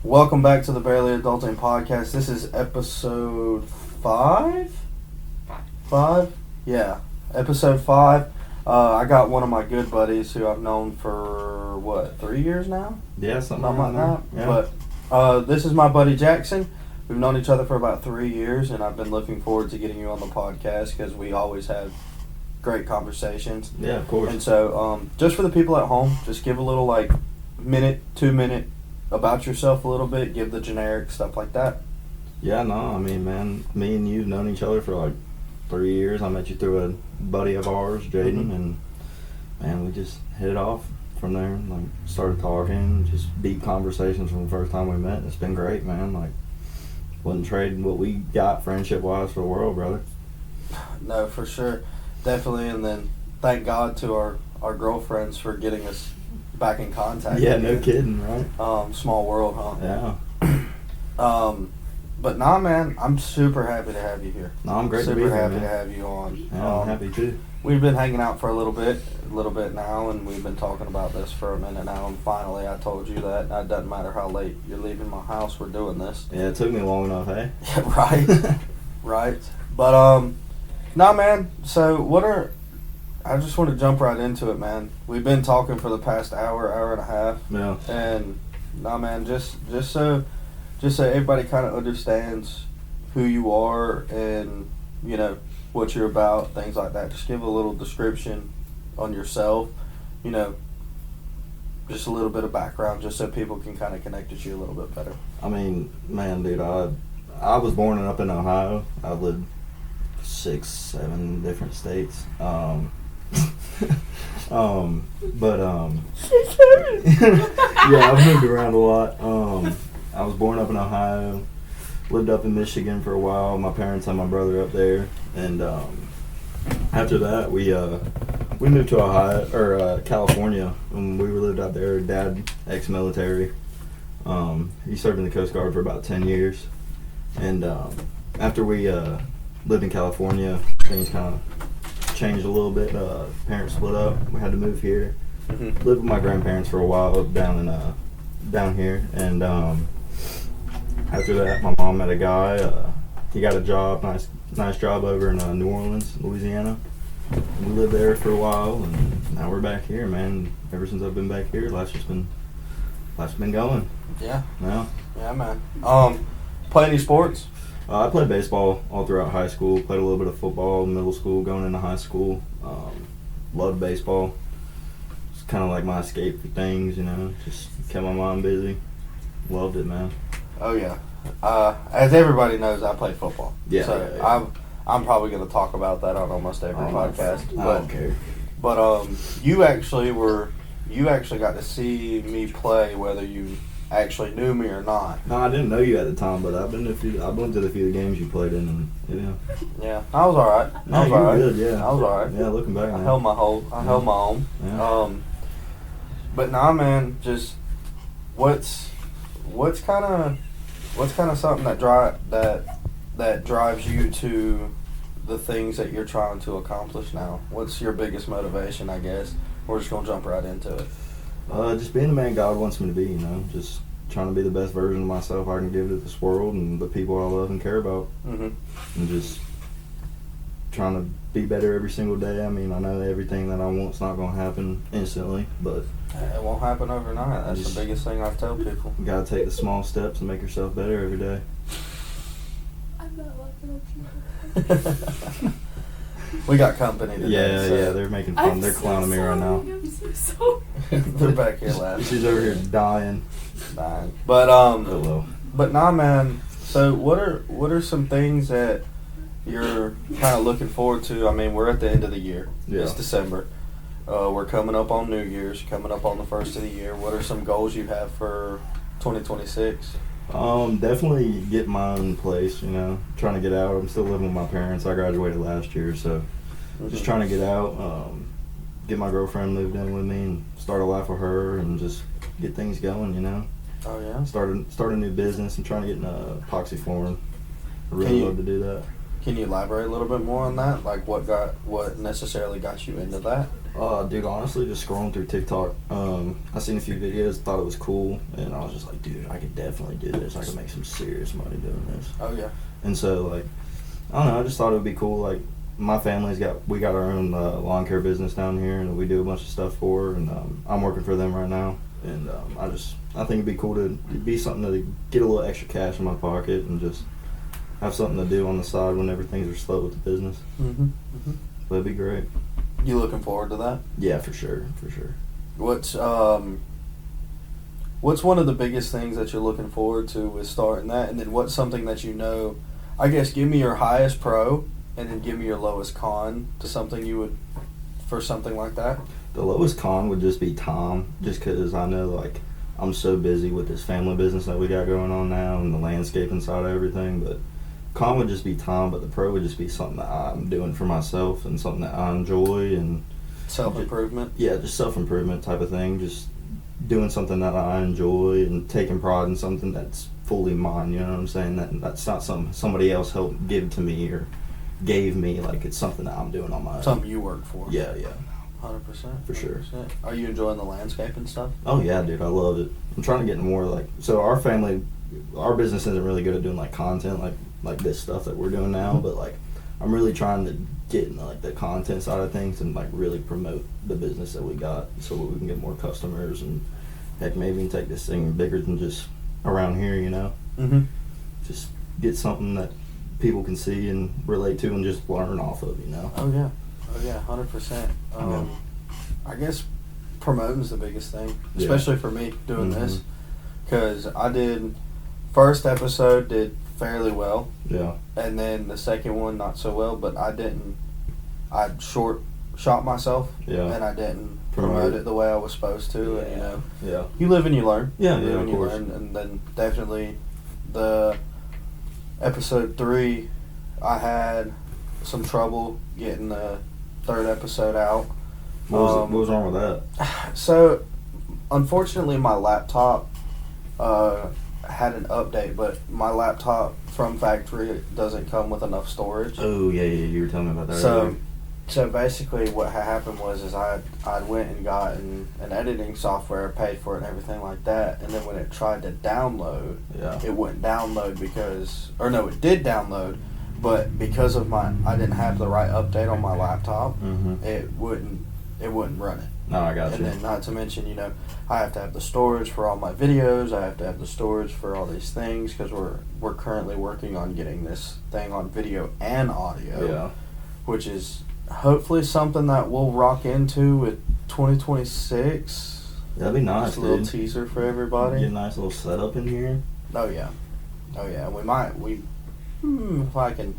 Welcome back to the Barely Adulting Podcast. This is episode 5? 5? Yeah, episode 5. I got one of my good buddies who I've known for, 3 years now? Yeah, something like that. Yeah. But this is my buddy Jackson. We've known each other for about 3 years, and I've been looking forward to getting you on the podcast because we always have great conversations. Yeah, of course. And so, just for the people at home, just give a little, 2-minute about yourself a little bit, give the generic stuff like that. Yeah, no, I mean, man, me and you have known each other for 3 years. I met you through a buddy of ours, Jaden, and man, we just hit it off from there. Started talking, just deep conversations from the first time we met. It's been great, man. Wouldn't trade what we got friendship-wise for the world, brother. No, for sure. Definitely, and then thank God to our girlfriends for getting us back in contact. Yeah, no kidding, right? Small world, huh? Yeah. But nah, man, I'm super happy to have you here. No, I'm great to be Super here, happy man. to have you on. Yeah, I'm happy too. We've been hanging out for a little bit now, and we've been talking about this for a minute now, and finally I told you that it doesn't matter how late you're leaving my house, we're doing this. Yeah, it took me long enough, hey? Yeah, right. Right. But, nah, man, so I just want to jump right into it, man. We've been talking for the past hour and a half. Yeah. And, nah, man, just so everybody kind of understands who you are and, what you're about, things like that. Just give a little description on yourself, just a little bit of background, just so people can kind of connect with you a little bit better. I mean, man, dude, I was born and up in Ohio. I lived 6-7 different states. Yeah, I've moved around a lot. I was born up in Ohio, lived up in Michigan for a while. My parents had my brother up there, and after that, we moved to Ohio or California, and we lived out there. Dad, ex-military. He served in the Coast Guard for about 10 years, and after we lived in California, things kind of changed a little bit. Parents split up. We had to move here. Lived with my grandparents for a while down here, and after that, my mom met a guy. He got a job, nice job over in New Orleans, Louisiana. And we lived there for a while, and now we're back here, man. Ever since I've been back here, life's been going. Yeah. Yeah, man. Play any sports? I played baseball all throughout high school. Played a little bit of football in middle school, going into high school. Loved baseball. It's kind of like my escape for things, Just kept my mind busy. Loved it, man. Oh yeah. As everybody knows, I play football. Yeah. So yeah. I'm probably going to talk about that on almost every podcast. I don't care. But you actually got to see me play, whether you actually knew me or not. No, I didn't know you at the time, but I've been to the few games you played in, and Yeah, I was all right. No, you were good, yeah. I was all right. Yeah, looking back, I held my own. Yeah. But nah, man, just what's kind of something that drives you to the things that you're trying to accomplish now? What's your biggest motivation, I guess? We're just gonna jump right into it. Just being the man God wants me to be, just trying to be the best version of myself I can give to this world and the people I love and care about. And just trying to be better every single day. I mean, I know everything that I want's not going to happen instantly, but it won't happen overnight. That's the biggest thing I tell people. You got to take the small steps and make yourself better every day. I'm not laughing at you. We got company today. Yeah, they're making fun. They're clowning me right now. I'm so sorry. They're back here laughing. She's over here dying. But Hello. But nah, man. So what are some things that you're kind of looking forward to? I mean, we're at the end of the year. Yeah. It's December. We're coming up on New Year's, coming up on the first of the year. What are some goals you have for 2026? Definitely get my own place, trying to get out. I'm still living with my parents. I graduated last year, so just trying to get out, get my girlfriend moved in with me and start a life with her and just get things going, Oh, yeah? Start a new business and trying to get in epoxy flooring. I really love to do that. Can you elaborate a little bit more on that? Like what necessarily got you into that? Dude, honestly, just scrolling through TikTok, I seen a few videos, thought it was cool, and I was just like, dude, I could definitely do this. I could make some serious money doing this. Oh yeah. And so, like, I don't know, I just thought it would be cool. Like, my we got our own lawn care business down here, and we do a bunch of stuff for her, and I'm working for them right now. And I think it'd be cool to be something to get a little extra cash in my pocket and just have something to do on the side whenever things are slow with the business. Mm-hmm. Mm-hmm. But it'd be great. You looking forward to that? Yeah, for sure. What's one of the biggest things that you're looking forward to with starting that, and then what's something that you know? I guess give me your highest pro, and then give me your lowest con to something you would for something like that. The lowest con would just be time, just because I know, like, I'm so busy with this family business that we got going on now and the landscaping side of everything. But con would just be time, but the pro would just be something that I'm doing for myself and something that I enjoy and self-improvement. Yeah, just self-improvement type of thing. Just doing something that I enjoy and taking pride in something that's fully mine. You know what I'm saying? That's not something somebody else helped give to me or gave me. Like, it's something that I'm doing on my own. Something you work for. Yeah. 100%. For sure. Are you enjoying the landscaping stuff? Oh yeah, dude, I love it. I'm trying to get more like, so our business isn't really good at doing like content like this stuff that we're doing now, but like I'm really trying to get in like the content side of things and like really promote the business that we got so that we can get more customers and heck, maybe even take this thing bigger than just around here, you know. Mm-hmm. Just get something that people can see and relate to and just learn off of, you know. Oh yeah, 100%. I guess promoting's the biggest thing, especially for me doing this, because I did first episode did fairly well, and then the second one not so well, but I shot myself, and I didn't promote it the way I was supposed to, and you live and you learn, and then definitely the episode 3, I had some trouble getting the third episode out. What was wrong with that? So, unfortunately, my laptop had an update, but my laptop from factory doesn't come with enough storage. Oh yeah, you were telling me about that earlier. So basically, what had happened was I went and got an editing software, paid for it, and everything like that. And then when it tried to download, it wouldn't download it did download. But because of I didn't have the right update on my laptop, it wouldn't run it. No, I got you. And then not to mention, I have to have the storage for all my videos. I have to have the storage for all these things because we're currently working on getting this thing on video and audio, which is hopefully something that we'll rock into with 2026. That'd be nice, Just a little teaser for everybody. Get a nice little setup in here. Oh yeah. If I can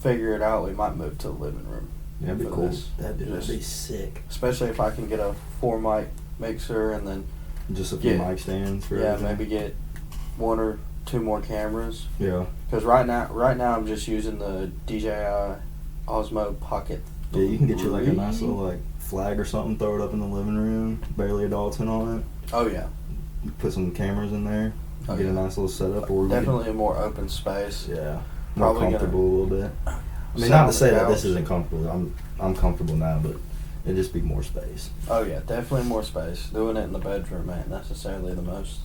figure it out, we might move to the living room. Yeah, that'd be cool. That'd be sick. Especially if I can get a 4-mic mixer and then just a few mic stands for everything. Maybe get 1 or 2 more cameras. Yeah. Because right now I'm just using the DJI Osmo Pocket. Yeah, you can get you like a nice little like flag or something, throw it up in the living room, barely a Dalton on it. Oh yeah. Put some cameras in there. Get a nice little setup. Or definitely a more open space. Yeah. More comfortable a little bit. I mean, not to say that this isn't comfortable. I'm comfortable now, but it'd just be more space. Oh yeah, definitely more space. Doing it in the bedroom ain't necessarily the most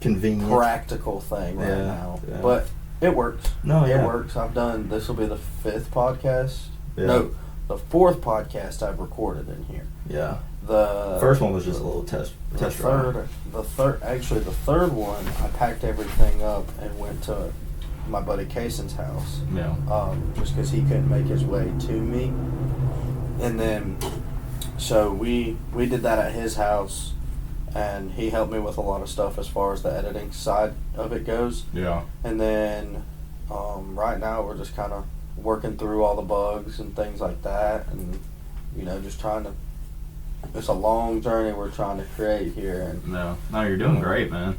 convenient, practical thing right now, but it works. It works. This will be the 5th podcast. Yeah. No, the 4th podcast I've recorded in here. Yeah. The first one was just a little test run. The third one, I packed everything up and went to my buddy Cason's house. Yeah. Just because he couldn't make his way to me, and then so we did that at his house, and he helped me with a lot of stuff as far as the editing side of it goes. Yeah. And then right now we're just kind of working through all the bugs and things like that, and just trying to. It's a long journey we're trying to create here, and no, you're doing great, man.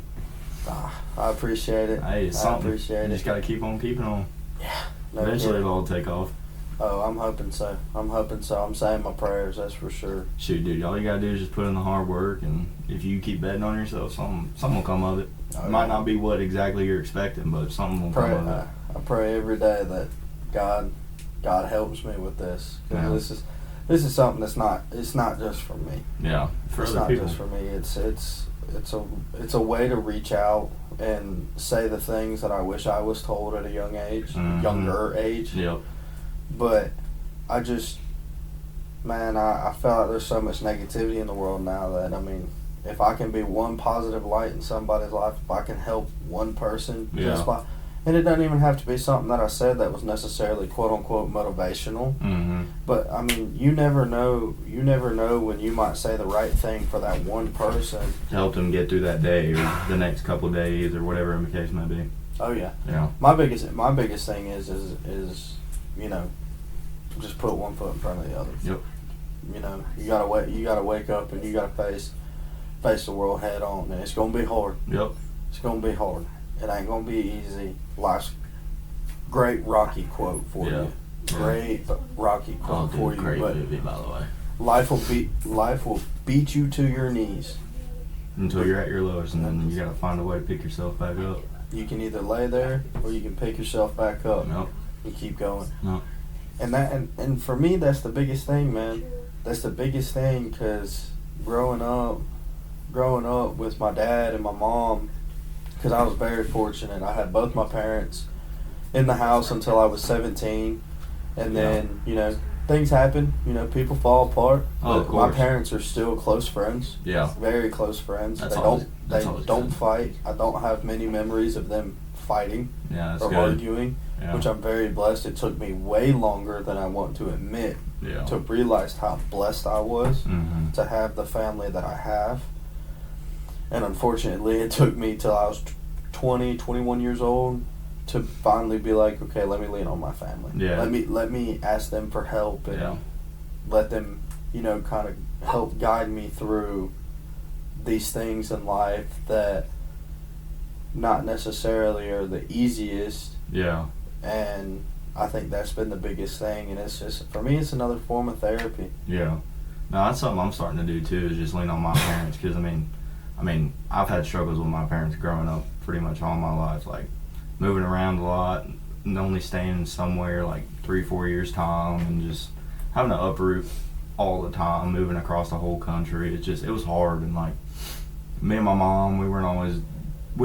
I appreciate it. Hey, it's something. I appreciate it. You just gotta keep on keeping on. Yeah. Eventually it'll all take off. Oh, I'm hoping so. I'm saying my prayers, that's for sure. Shoot, dude, all you gotta do is just put in the hard work, and if you keep betting on yourself, something will come of it. It might not be what exactly you're expecting, but something will come of it. I pray every day that God helps me with this. 'Cause this is something it's not just for me. Yeah, for It's other not people. just for me. It's a way to reach out and say the things that I wish I was told at a young age, Mhm. younger age. Yep. But I just, man, I feel like there's so much negativity in the world now that, I mean, if I can be one positive light in somebody's life, if I can help one person, just by, and it doesn't even have to be something that I said that was necessarily quote unquote motivational. Mm-hmm. But I mean, you never know when you might say the right thing for that one person. To help them get through that day or the next couple of days or whatever the case may be. Oh yeah. Yeah. My biggest thing is you know, just put one foot in front of the other. Yep. You know, you gotta wake up and you gotta face the world head on, and it's gonna be hard. Yep. It's gonna be hard. It ain't gonna be easy. Life's great Rocky quote for Yeah. you. Great Rocky quote for you. Great But movie, by the way. life will beat you to your knees. Until you're at your lowest, and then you gotta find a way to pick yourself back up. You can either lay there or you can pick yourself back up Nope. and keep going. No. And for me, that's the biggest thing, man. That's the biggest thing, because growing up with my dad and my mom, because I was very fortunate. I had both my parents in the house until I was 17, and then you know, things happen. You know, people fall apart. Oh, of but my course. parents are still close friends. Yeah. Very close friends. That's They always- don't that's they always don't good. fight. I don't have many memories of them fighting Yeah, that's or good. arguing, Yeah. which I'm very blessed. It took me way longer than I want to admit Yeah. to realize how blessed I was Mm-hmm. to have the family that I have. And unfortunately, it took me till I was 20, 21 years old to finally be like, okay, let me lean on my family. Yeah. Let me ask them for help and Yeah. let them, you know, kind of help guide me through these things in life that not necessarily are the easiest. Yeah. And I think that's been the biggest thing. And it's just, for me, it's another form of therapy. Yeah. No, that's something I'm starting to do too, is just lean on my parents, because I mean, I've had struggles with my parents growing up pretty much all my life, like moving around a lot and only staying somewhere like 3-4 years time, and just having to uproot all the time, moving across the whole country. It was hard, and like me and my mom, we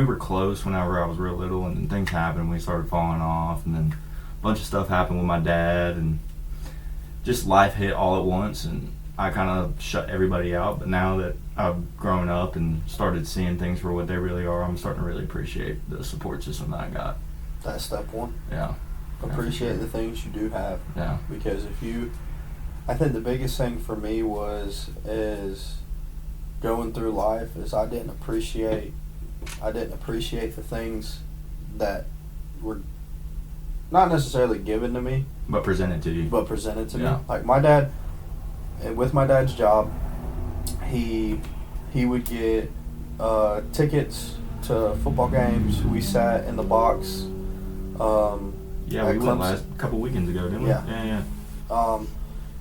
were close whenever I was real little, and then things happened, we started falling off, and then a bunch of stuff happened with my dad, and just life hit all at once, and I kind of shut everybody out. But now that I've grown up and started seeing things for what they really are, I'm starting to really appreciate the support system that I got. That's step one. Yeah. Appreciate the things you do have. Yeah. Because I think the biggest thing for me is going through life is I didn't appreciate the things that were not necessarily given to me, But present it to you. but presented to Yeah. me. Like my dad, and with my dad's job, he would get tickets to football games. We sat in the box. Yeah, at we went Clemson. a couple weekends ago, didn't we? Yeah. Yeah.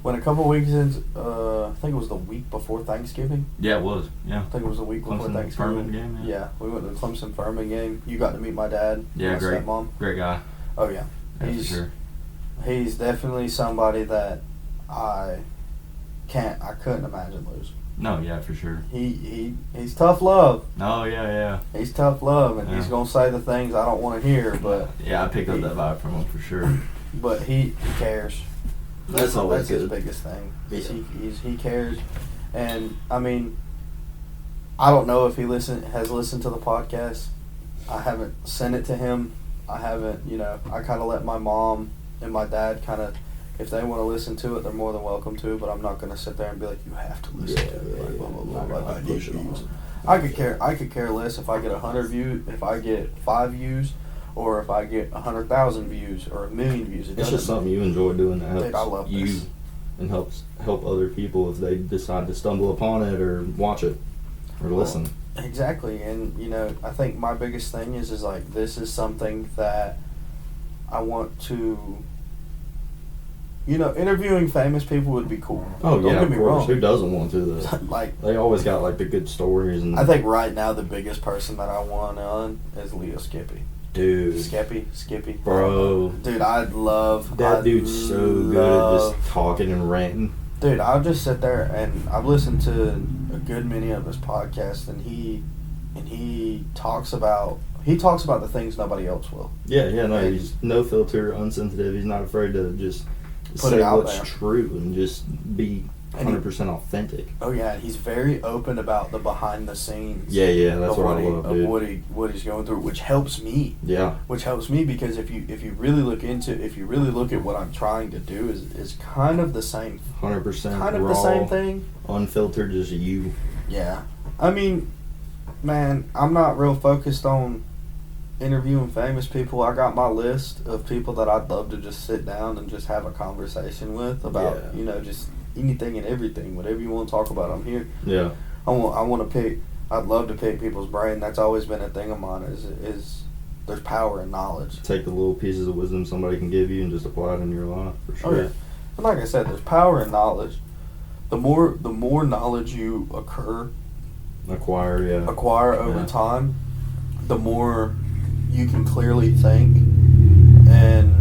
When a couple weekends, I think it was the week before Thanksgiving. Yeah, it was. Yeah. I think it was the week before Clemson Thanksgiving. Furman game, yeah. We went to the Clemson Furman game. You got to meet my dad. Yeah, my great. stepmom. Great guy. Oh yeah, Yeah, for he's sure. he's definitely somebody that I couldn't imagine losing. No, yeah, for sure. He's tough love. Oh, yeah. He's tough love, and he's Yeah. gonna say the things I don't want to hear, but Yeah, I picked up that vibe from him for sure. he cares. That's always his good. biggest thing. is Yeah. He cares, and I mean, I don't know if he has listened to the podcast. I haven't sent it to him. I haven't, I kind of let my mom and my dad kind of, if they want to listen to it, they're more than welcome to. But I'm not going to sit there and be like, you have to listen to it. Like, blah, blah, blah, Not blah, gonna blah, push it on views. them. I could care less if I get 100 views, if I get 5 views, or if I get 100,000 views or 1,000,000 views. It's just something you enjoy doing that helps Dude, I love you this. and help other people if they decide to stumble upon it or watch it or listen. Exactly, and I think my biggest thing is like, this is something that I want to. Interviewing famous people would be cool. Oh, Don't yeah, get of me course. wrong. Who doesn't want to? Though? Like, They always got like the good stories and. I think right now the biggest person that I want on is Leo Skippy. dude, Skippy. bro, Dude, I'd love that dude's so good at just talking and ranting. Dude, I'll just sit there and I've listened to a good many of his podcasts, and he talks about the things nobody else will. Yeah, no, And he's no filter, unsensitive. He's not afraid to just Put say it out what's there. true and just be 100% authentic. Oh yeah, he's very open about the behind the scenes. Yeah, that's of what I love, dude. what he's going through, which helps me. Yeah, Which helps me because if you really look at what I'm trying to do is kind of the same 100% kind of raw, the same thing. unfiltered, just you. Yeah. I mean, man, I'm not real focused on interviewing famous people. I got my list of people that I'd love to just sit down and just have a conversation with about, Yeah. Just anything and everything. Whatever you want to talk about, I'm here. Yeah, I'd love to pick people's brain. That's always been a thing of mine is there's power in knowledge. take the little pieces of wisdom somebody can give you and just apply it in your life, for sure. Oh, yeah. And like I said, there's power in knowledge. The more knowledge you Acquire over Yeah. time, the more you can clearly think and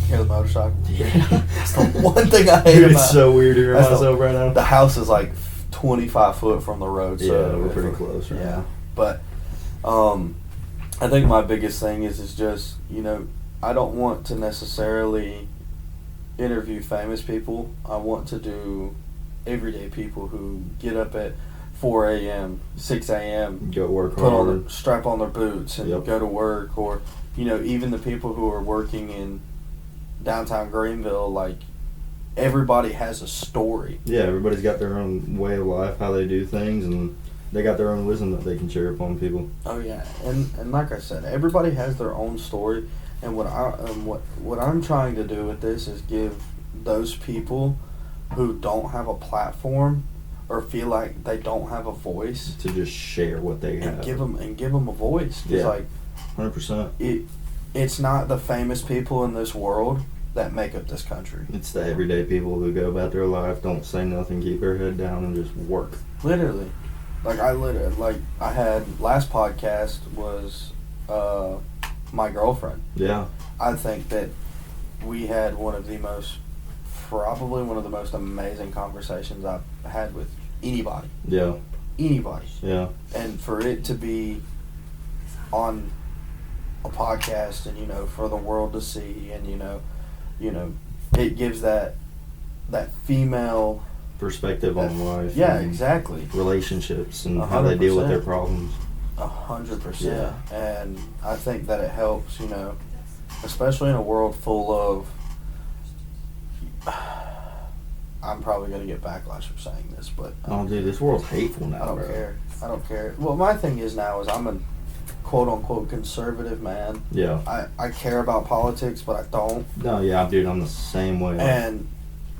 hear the motorcycle. Yeah. It's the one thing I hate Dude, about it's so weird to hear That's myself right now. the house is like 25 foot from the road. So Yeah, we're if pretty close right Yeah, now. but I think my biggest thing is just I don't want to necessarily interview famous people. I want to do everyday people who get up at 4 a.m., 6 a.m., Go work put hard. on strap on their boots and Yep. go to work, or even the people who are working in downtown Greenville. Like, everybody has a story. Yeah, everybody's got their own way of life, how they do things, and they got their own wisdom that they can share upon people. Oh yeah, and like I said, everybody has their own story. And what I'm trying to do with this is give those people who don't have a platform or feel like they don't have a voice To just share what they and have. give them a voice. 'Cause Yeah. like 100%. it's not the famous people in this world that make up this country. It's the everyday people who go about their life, don't say nothing, keep their head down, and just work. Literally, I had last podcast was my girlfriend. Yeah. I think that we had probably one of the most amazing conversations I've had with anybody. Yeah. Anybody. Yeah. And for it to be on a podcast and, for the world to see and, it gives that female Perspective on life. Yeah, and exactly. relationships and how they deal with their problems. 100%. And I think that it helps, especially in a world full of. I'm probably going to get backlash for saying this, but. Oh, dude, this world's hateful now, I don't bro. care. I don't care. Well, my thing is now is I'm a quote unquote conservative man. Yeah. I care about politics, but I don't. No, yeah, dude, I'm the same way. And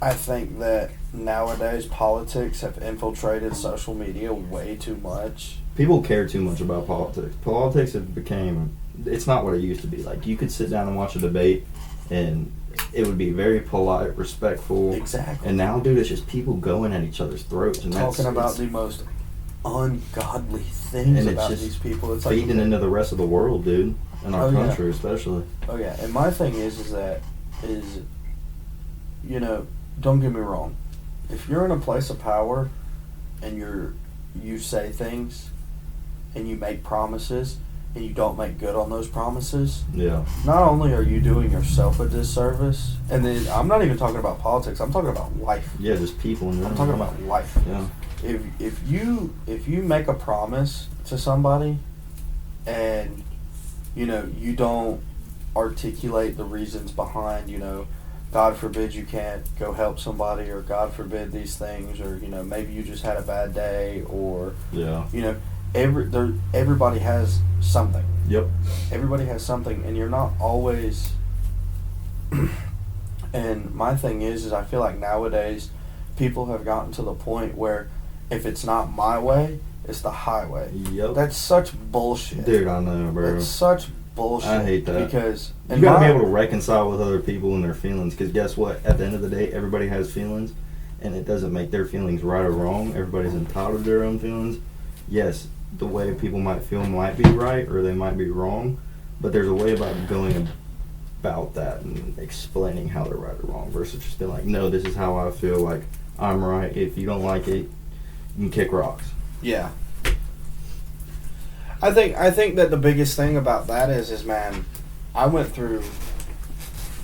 I think that nowadays politics have infiltrated social media way too much. People care too much about politics. Politics have became, it's not what it used to be. Like, you could sit down and watch a debate, and it would be very polite, respectful. Exactly. And now, dude, it's just people going at each other's throats. And Talking about it's the most ungodly things And it's about just these people. It's feeding into the rest of the world, dude. In our Oh, yeah. country, especially. Oh yeah, and my thing is don't get me wrong. If you're in a place of power and you say things and you make promises and you don't make good on those promises, Yeah. not only are you doing yourself a disservice, and then I'm not even talking about politics, I'm talking about life. Yeah, just people in I'm general. talking about life. Yeah. If you make a promise to somebody and you don't articulate the reasons behind, God forbid you can't go help somebody, or God forbid these things, or maybe you just had a bad day, or Yeah. everybody has something. Yep. Everybody has something, and you're not always. And my thing is I feel like nowadays people have gotten to the point where if it's not my way, it's the highway. Yep. That's such bullshit. Dude, I know, bro. That's such bullshit. I hate that. Because You gotta be able to reconcile with other people and their feelings, because guess what? At the end of the day, everybody has feelings, and it doesn't make their feelings right or wrong. Everybody's entitled to their own feelings. Yes, the way people might feel might be right, or they might be wrong, but there's a way about going about that and explaining how they're right or wrong versus just being like, no, this is how I feel, like I'm right. If you don't like it, you can kick rocks. Yeah. I think that the biggest thing about that is man, I went through.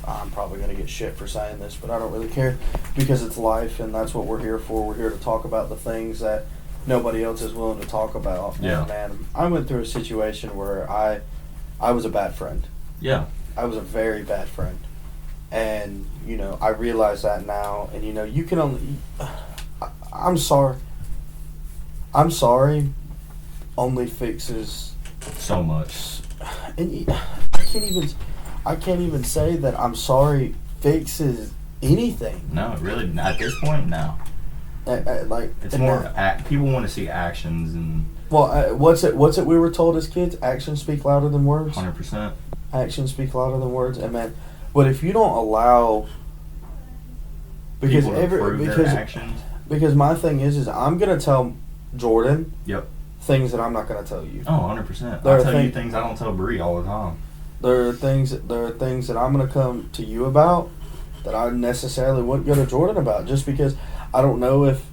I'm probably gonna get shit for saying this, but I don't really care because it's life, and that's what we're here for. We're here to talk about the things that nobody else is willing to talk about. Yeah. And man, I went through a situation where I was a bad friend. Yeah. I was a very bad friend, and I realize that now. And you can only. I'm sorry. Only fixes so much. And I can't even say that I'm sorry fixes anything. No, really, at this point, no. It's more people want to see actions and. Well, what's it we were told as kids? Actions speak louder than words. 100%. Actions speak louder than words, and man, but if you don't allow, because their actions. Because my thing is I'm gonna tell Jordan. Yep. Things that I'm not gonna tell you. Oh, 100%. I tell you things I don't tell Bree all the time. There are things that I'm going to come to you about that I necessarily wouldn't go to Jordan about, just because I don't know if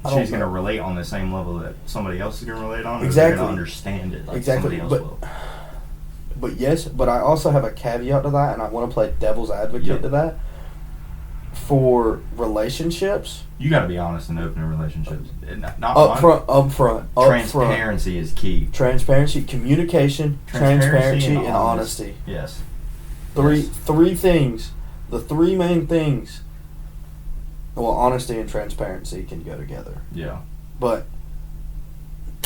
she's going to relate on the same level that somebody else is going to relate on. Exactly. Or going to understand it like exactly. somebody else will. But I also have a caveat to that, and I want to play devil's advocate to that. For relationships, you got to be honest and open in relationships. Upfront. Transparency is key. Transparency, communication, transparency, and honesty. Yes. Three things. The three main things. Well, honesty and transparency can go together. Yeah. But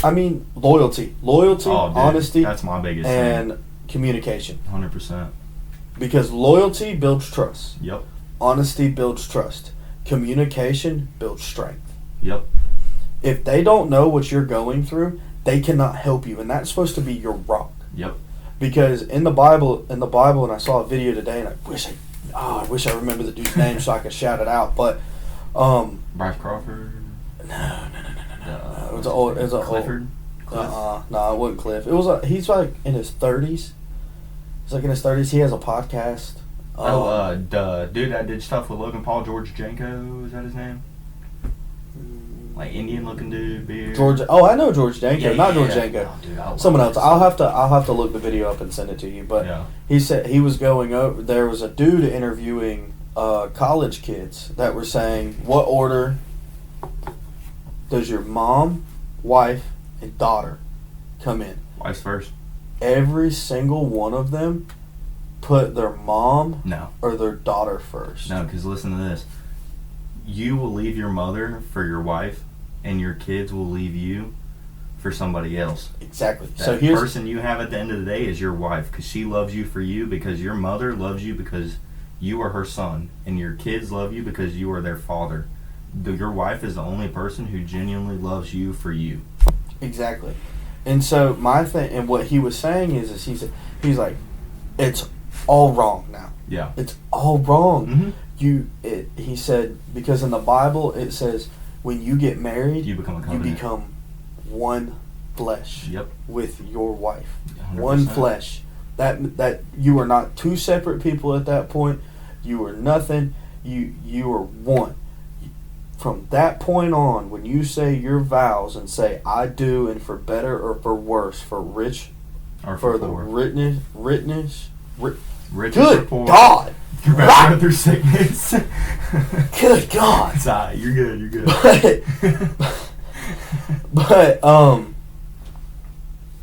I mean, loyalty, honesty. That's my biggest and thing. Communication. 100%. Because loyalty builds trust. Yep. Honesty builds trust. Communication builds strength. Yep. If they don't know what you're going through, they cannot help you, and that's supposed to be your rock. Yep. Because in the Bible, and I saw a video today, and I wish I remember the dude's name so I could shout it out. But Bryce Crawford. No. It was an Clifford. No, it wasn't Cliff. He's like in his 30s. He's like in his 30s. He has a podcast. The dude that did stuff with Logan Paul, George Janko, is that his name? Like Indian looking dude, beard. I know George Janko, George Janko. Oh, dude, someone else. I'll have to look the video up and send it to you. But he said he was going over. There was a dude interviewing college kids that were saying, "What order does your mom, wife, and daughter come in?" Wife's first. Every single one of them put their mom or their daughter first. No, because listen to this. You will leave your mother for your wife, and your kids will leave you for somebody else. Exactly. That person you have at the end of the day is your wife, because she loves you for you, because your mother loves you because you are her son, and your kids love you because you are their father. Your wife is the only person who genuinely loves you for you. Exactly. And so my thing, and what he was saying is he's like, it's all wrong now. Yeah. It's all wrong. Mm-hmm. He said, because in the Bible it says when you get married, you become a covenant. You become one flesh. Yep. With your wife. 100%. One flesh. That you are not two separate people at that point. You are nothing. You are one. From that point on, when you say your vows and say I do, and for better or for worse, for rich or for the poor. Rich Good God! You're about to go through sickness. Good God! It's all right. You're good. But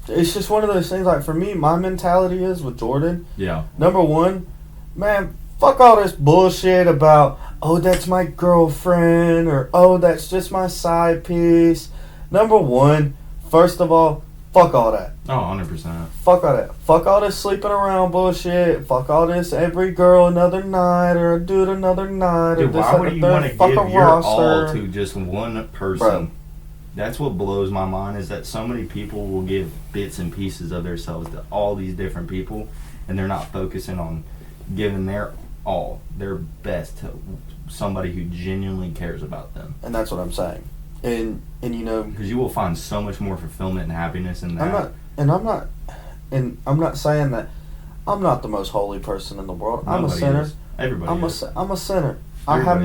it's just one of those things. Like for me, my mentality is with Jordan. Yeah. Number one, man, fuck all this bullshit about that's my girlfriend or that's just my side piece. Number one, first of all, fuck all that. Oh, 100%. Fuck all that. Fuck all this sleeping around bullshit. Fuck all this every girl another night or a dude another night. Dude, or this, why would you want to give your all to just one person? Bro. That's what blows my mind, is that so many people will give bits and pieces of themselves to all these different people, and they're not focusing on giving their all, their best to somebody who genuinely cares about them. And that's what I'm saying. And because you will find so much more fulfillment and happiness in that. I'm not saying that I'm not the most holy person in the world. I'm a Nobody sinner. is. Everybody is. I'm a sinner. I have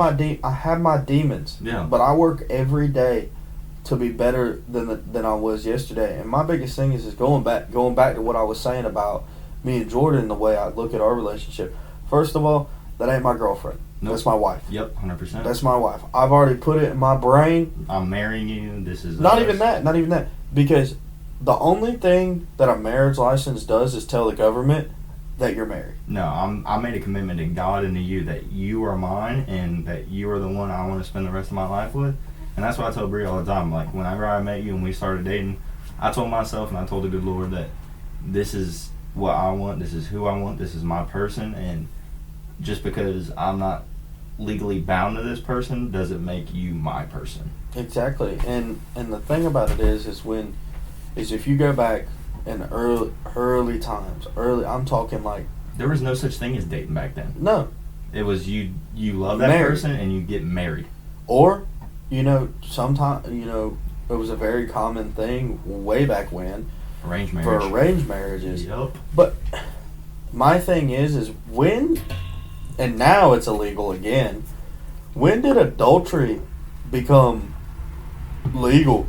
my demons. Yeah. But I work every day to be better than I was yesterday. And my biggest thing is going back to what I was saying about me and Jordan, the way I look at our relationship. First of all, that ain't my girlfriend. Nope. That's my wife. Yep, 100%. That's my wife. I've already put it in my brain. I'm marrying you. This is Not us. even that. Because the only thing that a marriage license does is tell the government that you're married. No, I made a commitment to God and to you that you are mine and that you are the one I want to spend the rest of my life with. And that's what I tell Brie all the time. Like, whenever I met you and we started dating, I told myself and I told the good Lord that this is what I want, this is who I want, this is my person, and just because I'm not legally bound to this person doesn't make you my person. Exactly. And the thing about it is if you go back in early times, I'm talking like, There was no such thing as dating back then. no. It was you love that Married. person and you get married. Or, sometimes, it was a very common thing way back when Arranged for marriage. arranged marriages. Yup. But my thing is when, and now it's illegal again, when did adultery become legal?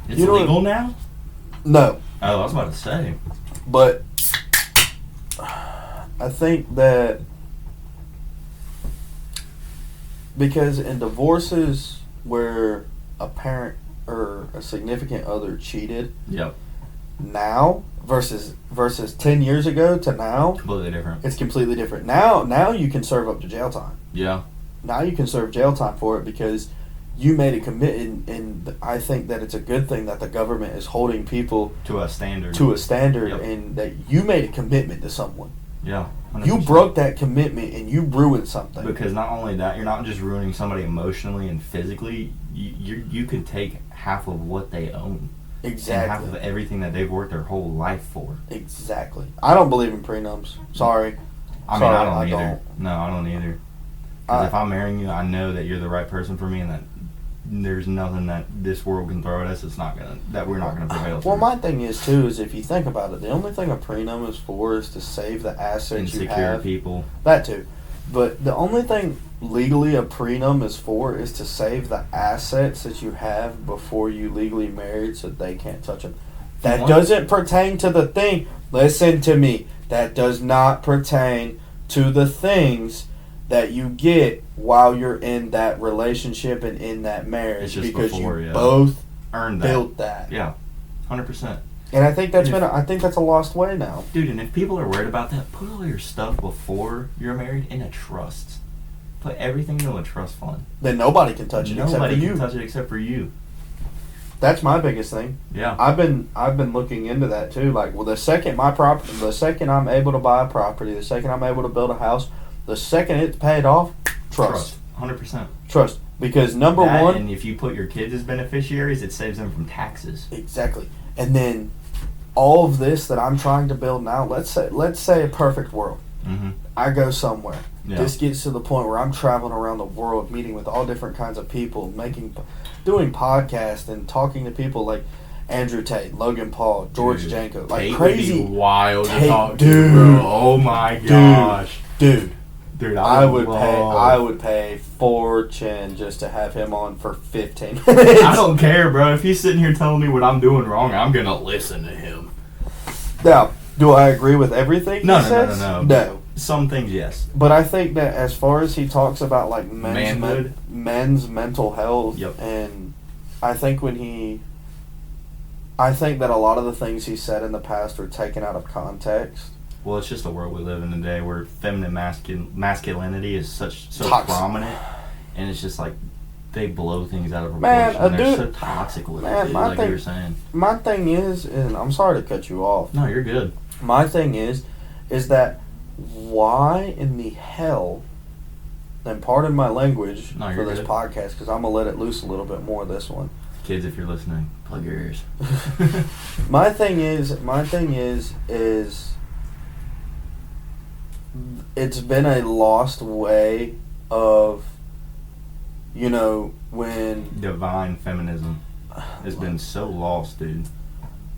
It's You know legal now? No. Oh, I was about to say. But I think that because in divorces where a parent or a significant other cheated, Yep. now versus 10 years ago to now, Completely different. it's completely different. Now you can serve up to jail time. Yeah. Now you can serve jail time for it because you made a commitment, and I think that it's a good thing that the government is holding people To a standard. to a standard, Yep. and that you made a commitment to someone. Yeah. 100%. You broke that commitment and you ruined something. Because not only that, you're not just ruining somebody emotionally and physically. You could take half of what they own. And half Exactly. of everything that they've worked their whole life for. Exactly. I don't believe in prenups. Sorry. I mean, Sorry, I don't I either. don't. No, I don't either. Because if I'm marrying you, I know that you're the right person for me, and that there's nothing that this world can throw at us that we're not gonna prevail. Well, through. my thing is too is if you think about it, the only thing a prenup is for is to save the assets you insecure have. people. That too. But the only thing legally a prenup is for is to save the assets that you have before you legally married so they can't touch them. That What? doesn't pertain to the thing. Listen to me. That does not pertain to the things that you get while you're in that relationship and in that marriage, It's just because before, you yeah. both Earn that. built that. Yeah, 100%. And I think that's And I think that's a lost way now. Dude, and if people are worried about that, put all your stuff before you're married in a trust. Put everything into a trust fund. Then nobody can touch it except for Nobody you. can touch it except for you. That's my biggest thing. Yeah. I've been looking into that too. Like, well, the second I'm able to buy a property, the second I'm able to build a house, the second it's paid off, trust. 100%. Trust. Because number That, one, and if you put your kids as beneficiaries, it saves them from taxes. exactly. And then all of this that I'm trying to build now, let's say a perfect world. Mm-hmm. I go somewhere. Yeah. This gets to the point where I'm traveling around the world, meeting with all different kinds of people, doing podcasts and talking to people like Andrew Tate, Logan Paul, George Dude, Janko, like Tate crazy. Would be wild Tate, to talk to, dude. bro. Oh my gosh, Dude, dude, I would love- pay fortune just to have him on for 15 minutes. I don't care, bro. If he's sitting here telling me what I'm doing wrong, I'm gonna listen to him. Now, do I agree with everything No, he no, no, says? no, no. No. Some things, yes. But I think that as far as he talks about like Manhood. men's mental health, Yep. and I think I think that a lot of the things he said in the past are taken out of context. Well, it's just the world we live in today, where feminine masculinity is so Toxic. prominent, and it's just like they blow things out of Man, proportion. They're dude- so toxic with man, it, dude, my like thing- you were saying. My thing is, and I'm sorry to cut you off. No, you're good. My thing is that why in the hell, and pardon my language No, for you're this good. podcast, because I'm going to let it loose a little bit more this one. Kids, if you're listening, plug your ears. My thing is, it's been a lost way of, when Divine feminism has been so lost, dude.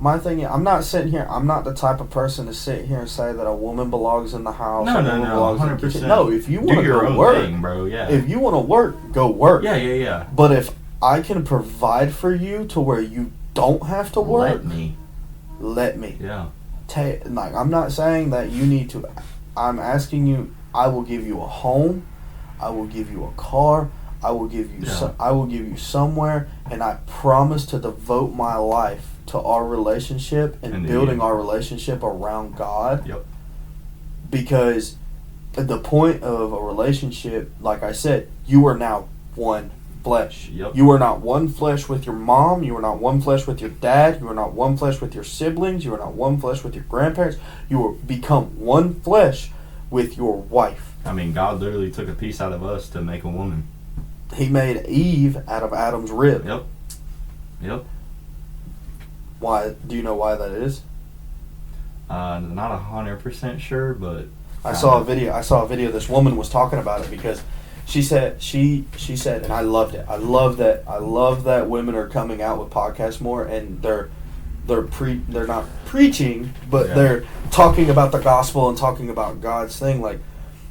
my thing, I'm not sitting here. I'm not the type of person to sit here and say that a woman belongs in the house. No, a no, woman no, belongs in the 100%. kitchen. No, if you want Do to your go own work, thing, bro. Yeah. if you want to work, go work. Yeah. But if I can provide for you to where you don't have to work, let me. Yeah. Like, I'm not saying that you need to. I'm asking you. I will give you a home. I will give you a car. I will give you. I will give you somewhere, and I promise to devote my life to our relationship and building our relationship around God. Yep. Because the point of a relationship, like I said, you are now one flesh. Yep. You are not one flesh with your mom. You are not one flesh with your dad. You are not one flesh with your siblings. You are not one flesh with your grandparents. You will become one flesh with your wife. I mean, God literally took a piece out of us to make a woman. He made Eve out of Adam's rib. Yep. Why? Do you know why that is? Not 100% sure, but I saw a video. This woman was talking about it because she said, and I loved it. I love that women are coming out with podcasts more, and they're not preaching, but they're talking about the gospel and talking about God's thing. Like,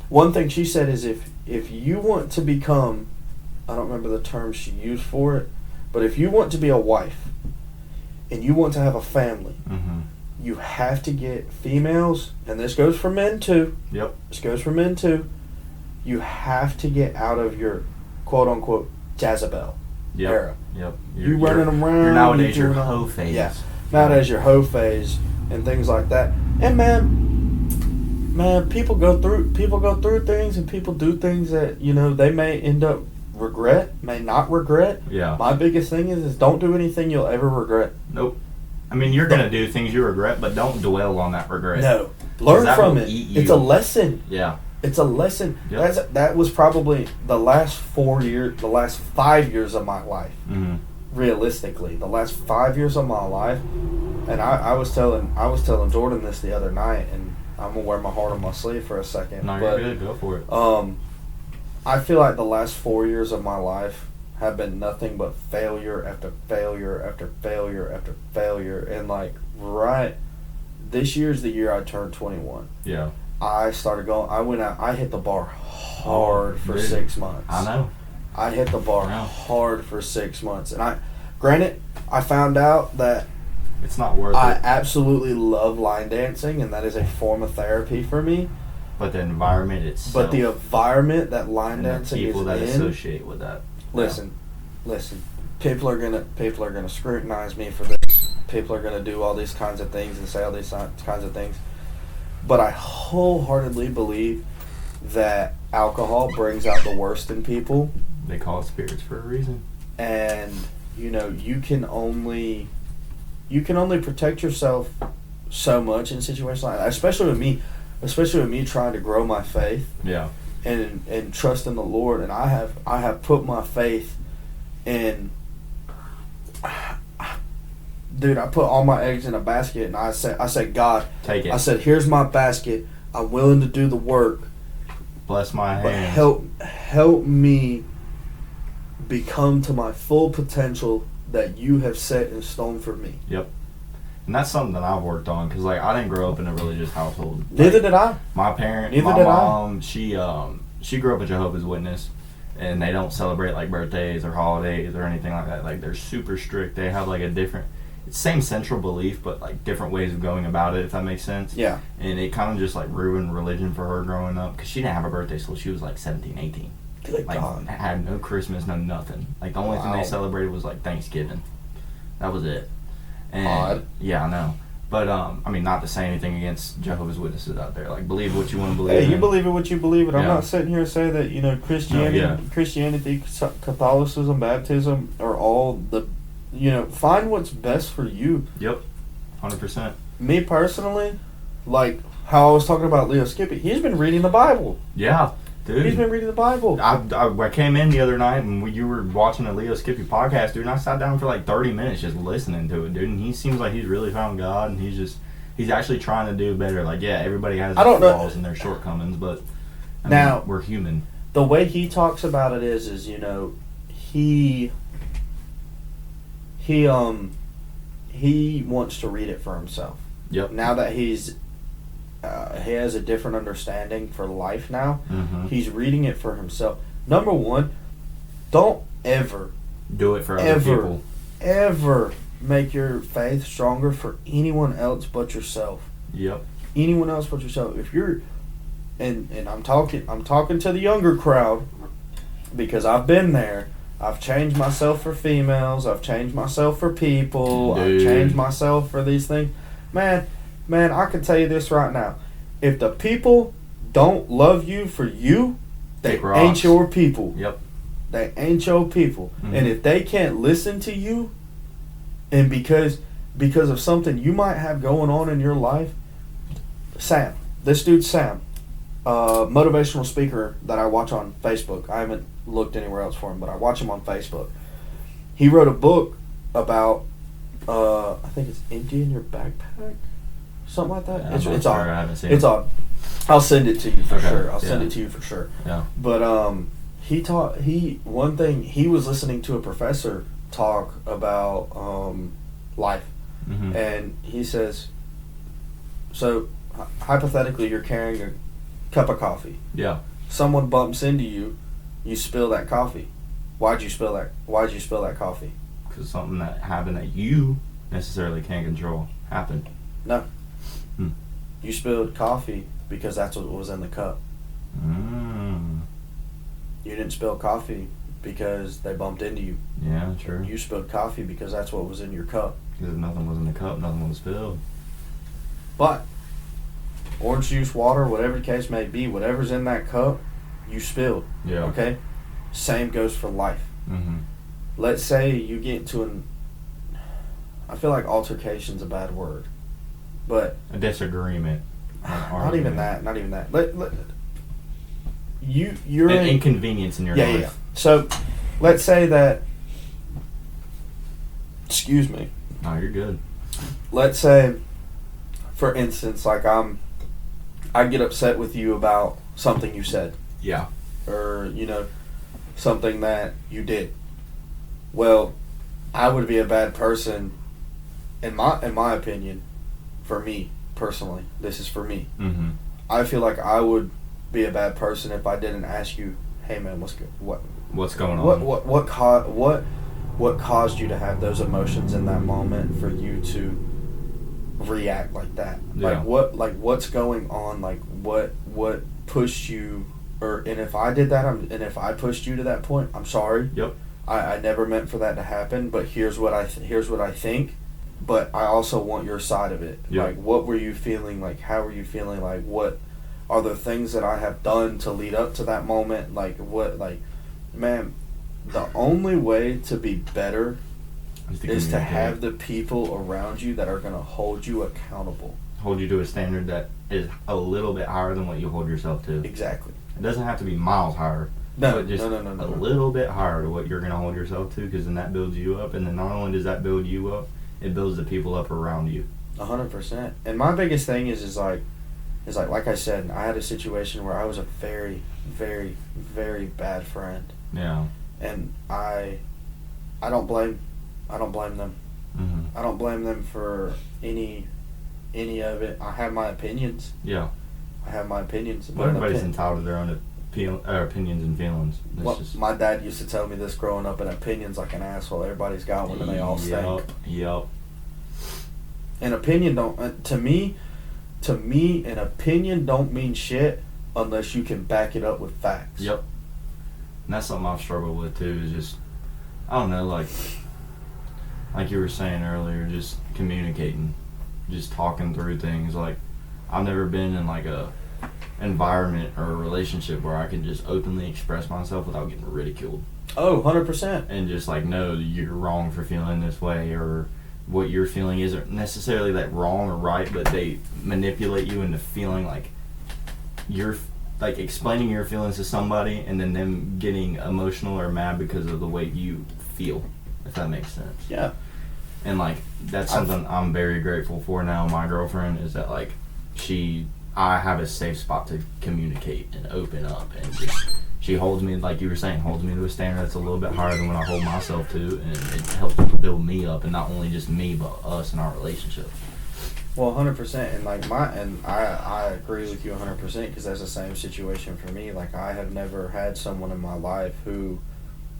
one thing she said is if you want to become, I don't remember the term she used for it, but if you want to be a wife and you want to have a family, you have to get females, and this goes for men too. Yep. This goes for men too. You have to get out of your quote unquote Jezebel era. Yep. You running around. You're nowadays your hoe phase. Yeah. Nowadays your hoe phase and things like that. And man, people go through things, and people do things that, they may end up may not regret. Yeah. My biggest thing is don't do anything you'll ever regret. Nope. I mean, you're going to do things you regret, but don't dwell on that regret. No. Learn from it. It's a lesson. Yeah. It's a lesson. Yep. That was probably the last 5 years of my life. Realistically, the last 5 years of my life, and I was telling Jordan this the other night, and I'm gonna wear my heart on my sleeve for a second. No, you're good. Go for it. I feel like the last 4 years of my life have been nothing but failure after failure after failure after failure, and this year's the year I turned 21. Yeah. I started going. I went out. I hit the bar hard for 6 months. I know. I hit the bar hard for 6 months, and I found out that it's not worth it. I absolutely love line dancing, and that is a form of therapy for me. But the environment itself. But the environment that line dancing is in. People that associate with that. Listen. People are gonna scrutinize me for this. People are gonna do all these kinds of things and say all these kinds of things. But I wholeheartedly believe that alcohol brings out the worst in people. They call it spirits for a reason. And you can only protect yourself so much in situations like that. Especially with me trying to grow my faith. Yeah. And trust in the Lord, and I have put my faith in. Dude, I put all my eggs in a basket, and I said, God, take it. I said, here's my basket. I'm willing to do the work. Bless my hands. But help me become to my full potential that you have set in stone for me. Yep. And that's something that I've worked on, because I didn't grow up in a religious household. Neither did I. My mom, she grew up a Jehovah's Witness, and they don't celebrate birthdays or holidays or anything like that. They're super strict. They have a different. It's same central belief, but different ways of going about it, if that makes sense. Yeah. And it kind of just ruined religion for her growing up, because she didn't have a birthday till she was 17, 18. Good God. Had no Christmas, no nothing. The only thing they celebrated was Thanksgiving. That was it. And, odd. Yeah, I know. But not to say anything against Jehovah's Witnesses out there. Like, believe what you want to believe. Hey, you believe in what you believe in. I'm Yeah. not sitting here and saying that, you know, Christianity, Catholicism, baptism are all the, you know, find what's best for you. Yep, 100%. Me personally, like how I was talking about Leo Skippy, he's been reading the Bible. Yeah, dude. He's been reading the Bible. I came in the other night and you were watching a Leo Skippy podcast, dude, and I sat down for like 30 minutes just listening to it, dude, and he seems like he's really found God, and he's actually trying to do better. Like, yeah, everybody has their flaws and their shortcomings, but now we're human. The way he talks about it is you know, he he wants to read it for himself. Yep. Now that he has a different understanding for life now, he's reading it for himself. Number one, don't ever do it for other people. Ever make your faith stronger for anyone else but yourself. Yep. Anyone else but yourself. If you're, and I'm talking to the younger crowd, because I've been there. I've changed myself for females. I've changed myself for people. Dude. I've changed myself for these things. Man, I can tell you this right now. If the people don't love you for you, they ain't your people. Yep. They ain't your people. And if they can't listen to you, and because of something you might have going on in your life, this dude Sam, motivational speaker that I watch on Facebook. I haven't looked anywhere else for him, but I watch him on Facebook. He wrote a book about, I think it's empty in your backpack, something like that. Yeah, It's on. I haven't seen It's it. on. I'll send it to you for sure. I'll Yeah. send it to you for sure. Yeah. But he was listening to a professor talk about life, and he says, so hypothetically you're carrying a cup of coffee. Yeah. Someone bumps into you, you spill that coffee. Why'd you spill that coffee? Because something that happened that you necessarily can't control happened. No. Hmm. You spilled coffee because that's what was in the cup. You didn't spill coffee because they bumped into you. Yeah, true. You spilled coffee because that's what was in your cup. Because if nothing was in the cup, nothing was spilled. But orange juice, water, whatever the case may be, whatever's in that cup, you spilled. Yeah. Okay? Same goes for life. Let's say you get into I feel like altercation's a bad word, but A disagreement. not even that. You're An inconvenience in your life. Yeah. So, let's say that. Excuse me. No, you're good. Let's say, for instance, like I get upset with you about something you said, Yeah. or something that you did. Well, I would be a bad person, in my opinion, for me personally. This is for me. I feel like I would be a bad person if I didn't ask you, hey man, what's going on? What caused you to have those emotions in that moment for you to react like that? Yeah. What's going on? Like what pushed you? And if I did that, and if I pushed you to that point, I'm sorry. Yep. I never meant for that to happen. But here's what I think. But I also want your side of it. Yep. Like, what were you feeling? Like, how were you feeling? Like, what are the things that I have done to lead up to that moment? Like, man, the only way to be better is to have the people around you that are going to hold you accountable. Hold you to a standard that is a little bit higher than what you hold yourself to. Exactly. It doesn't have to be miles higher. No, but just no. a little bit higher to what you're going to hold yourself to, because then that builds you up. And then not only does that build you up, it builds the people up around you. 100%. And my biggest thing is like I said, I had a situation where I was a very, very, very bad friend. Yeah. And I don't blame them. I don't blame them for any of it. I have my opinions. Yeah. I have my opinions. But everybody's entitled to their own opinions and feelings. My dad used to tell me this growing up, an opinion's like an asshole. Everybody's got one and they all stink. Yep. An opinion don't, to me, an opinion don't mean shit unless you can back it up with facts. Yep. And that's something I've struggled with too, is just, I don't know, like you were saying earlier, just communicating, just talking through things. Like, I've never been in like a environment or a relationship where I can just openly express myself without getting ridiculed. Oh, 100%. And just like, no, you're wrong for feeling this way, or what you're feeling isn't necessarily that wrong or right, but they manipulate you into feeling like you're like explaining your feelings to somebody and then them getting emotional or mad because of the way you feel, if that makes sense. Yeah. And like, that's something I'm very grateful for now. My girlfriend is that like I have a safe spot to communicate and open up, and just She holds me, like you were saying, holds me to a standard that's a little bit higher than what I hold myself to, and it helps build me up, and not only just me, but us and our relationship. Well, 100%, and like I agree with you 100% because that's the same situation for me. Like I have never had someone in my life who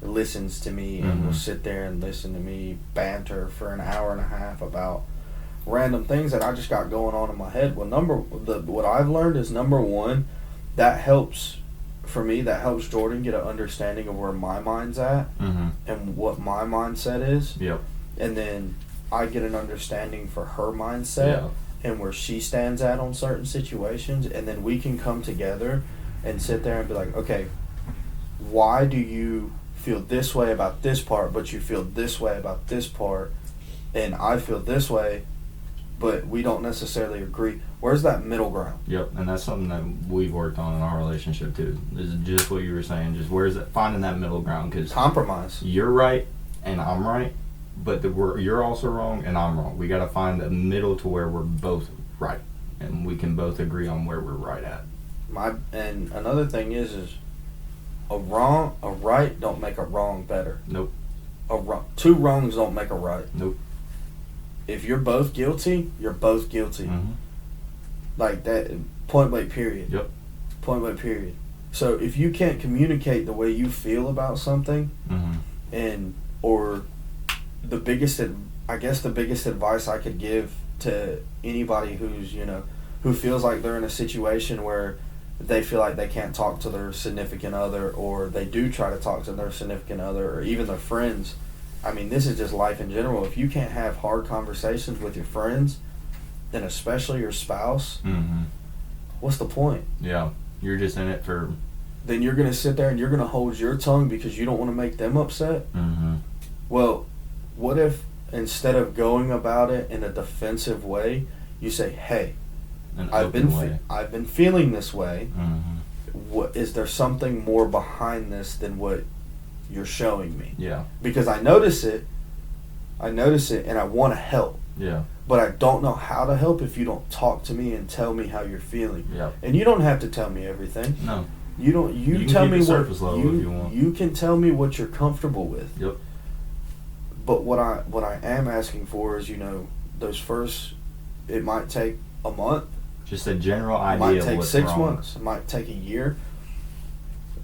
listens to me and will sit there and listen to me banter for an hour and a half about random things that I just got going on in my head. Well, what I've learned is number one, that helps Jordan get an understanding of where my mind's at and what my mindset is. Yep. And then I get an understanding for her mindset and where she stands at on certain situations, and then we can come together and sit there and be like, okay, why do you feel this way about this part, but you feel this way about this part, and I feel this way, but we don't necessarily agree. Where's that middle ground? Yep, and that's something that we've worked on in our relationship too. Is just what you were saying. Just where's it? Finding that middle ground, because compromise. You're right and I'm right, but you're also wrong and I'm wrong. We got to find the middle to where we're both right, and we can both agree on where we're right at. And another thing is a right don't make a wrong better. Nope. Two wrongs don't make a right. Nope. If you're both guilty, you're both guilty. Like that, point blank period. Yep. Point blank period. So if you can't communicate the way you feel about something, or the biggest advice I could give to anybody who feels like they're in a situation where they feel like they can't talk to their significant other, or they do try to talk to their significant other, or even their friends. I mean, this is just life in general. If you can't have hard conversations with your friends, and especially your spouse, what's the point? Yeah, you're just in it for... Then you're going to sit there and you're going to hold your tongue because you don't want to make them upset? Well, what if instead of going about it in a defensive way, you say, hey, I've been feeling this way. What is there something more behind this than what you're showing me? Yeah. Because I notice it, and I want to help. Yeah. But I don't know how to help if you don't talk to me and tell me how you're feeling. Yeah. And you don't have to tell me everything. No. You don't. You tell me what if you want. You can tell me what you're comfortable with. Yep. But what I am asking for is, those first. It might take a month. Just a general idea. It might of take what's 6 wrong. months. It might take a year.